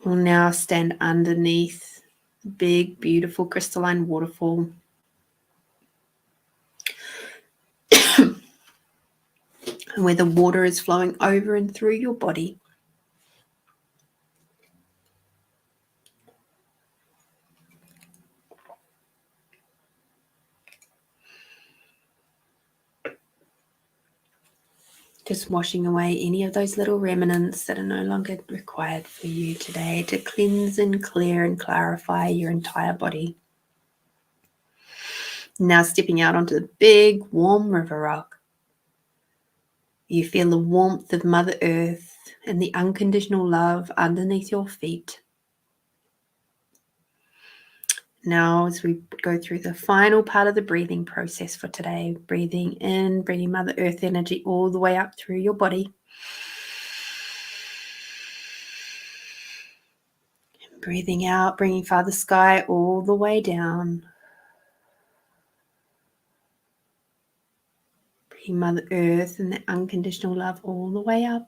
We'll now stand underneath the big, beautiful crystalline waterfall. And where the water is flowing over and through your body. Just washing away any of those little remnants that are no longer required for you today to cleanse and clear and clarify your entire body. Now stepping out onto the big, warm river rock. You feel the warmth of Mother Earth and the unconditional love underneath your feet. Now, as we go through the final part of the breathing process for today, breathing in, bringing Mother Earth energy all the way up through your body. And breathing out, bringing Father Sky all the way down. Bringing Mother Earth and the unconditional love all the way up.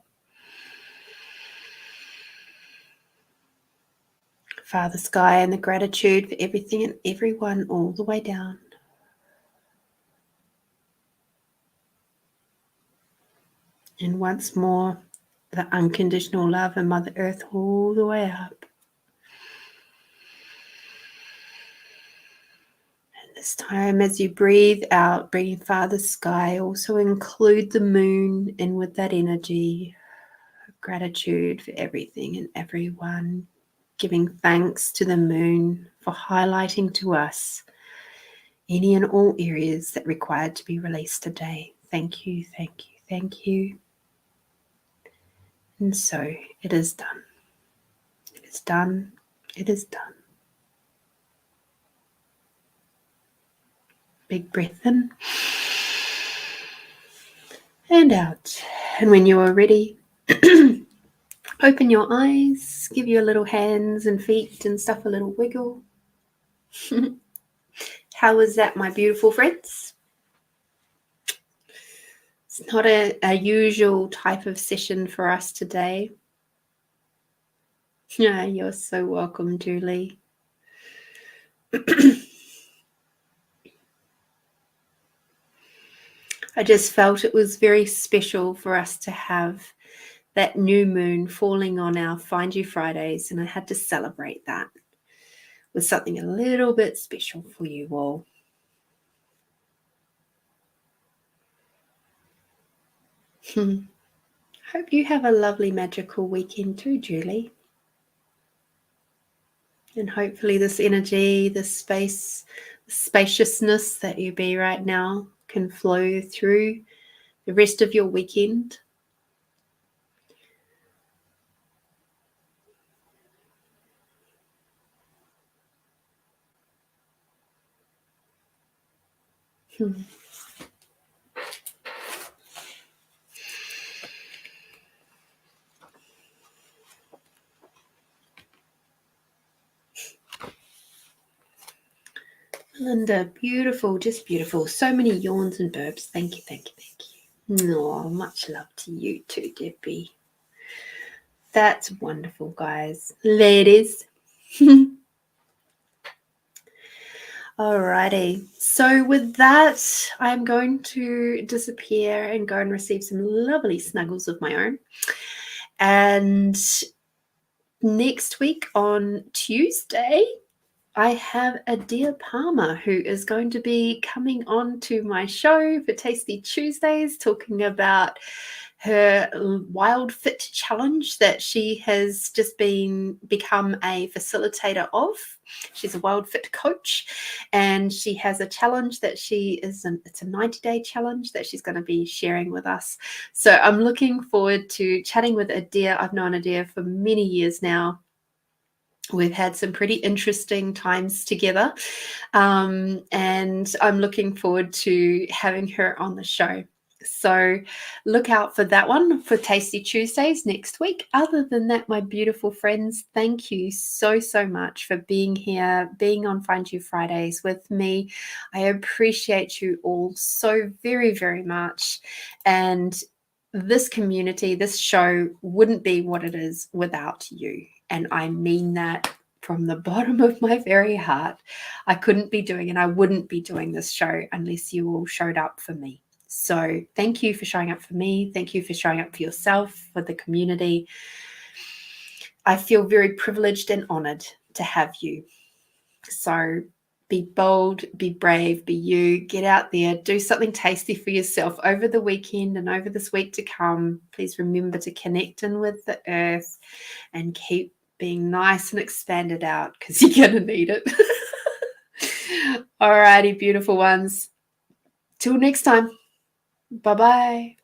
Father Sky and the gratitude for everything and everyone all the way down. And once more, the unconditional love and Mother Earth all the way up. And this time as you breathe out, bringing Father Sky, also include the moon in with that energy of gratitude for everything and everyone. Giving thanks to the moon for highlighting to us any and all areas that required to be released today. Thank you, thank you, thank you. And so it is done. It is done. It is done. Big breath in and out. And when you are ready, open your eyes, give your little hands and feet and stuff a little wiggle. How was that, my beautiful friends? It's not a usual type of session for us today. Yeah, you're so welcome, Julie. I just felt it was very special for us to have that new moon falling on our Find You Fridays, and I had to celebrate that with something a little bit special for you all. Hope you have a lovely magical weekend too, Julie. And hopefully this energy, this space, the spaciousness that you be right now can flow through the rest of your weekend. Linda, beautiful, just beautiful. So many yawns and burps. Thank you, thank you, thank you. Oh, much love to you too, Debbie. That's wonderful, guys. Ladies. Alrighty. So with that, I'm going to disappear and go and receive some lovely snuggles of my own. And next week on Tuesday, I have Adia Palmer, who is going to be coming on to my show for Tasty Tuesdays, talking about her Wild Fit Challenge that she has just become a facilitator of. She's a Wild Fit coach, and she has a challenge that it's a 90-day challenge that she's going to be sharing with us. So I'm looking forward to chatting with Adia. I've known Adia for many years now. We've had some pretty interesting times together, and I'm looking forward to having her on the show. So look out for that one for Tasty Tuesdays next week. Other than that, my beautiful friends, thank you so, so much for being here, being on Find You Fridays with me. I appreciate you all so very, very much. And this community, this show wouldn't be what it is without you. And I mean that from the bottom of my very heart. I couldn't be doing and I wouldn't be doing this show unless you all showed up for me. So thank you for showing up for me. Thank you for showing up for yourself, for the community. I feel very privileged and honored to have you. So Be bold, be brave, be you. Get out there, do something tasty for yourself over the weekend and over this week to come. Please remember to connect in with the earth and keep being nice and expanded out because you're going to need it. Alrighty, beautiful ones. Till next time. Bye-bye.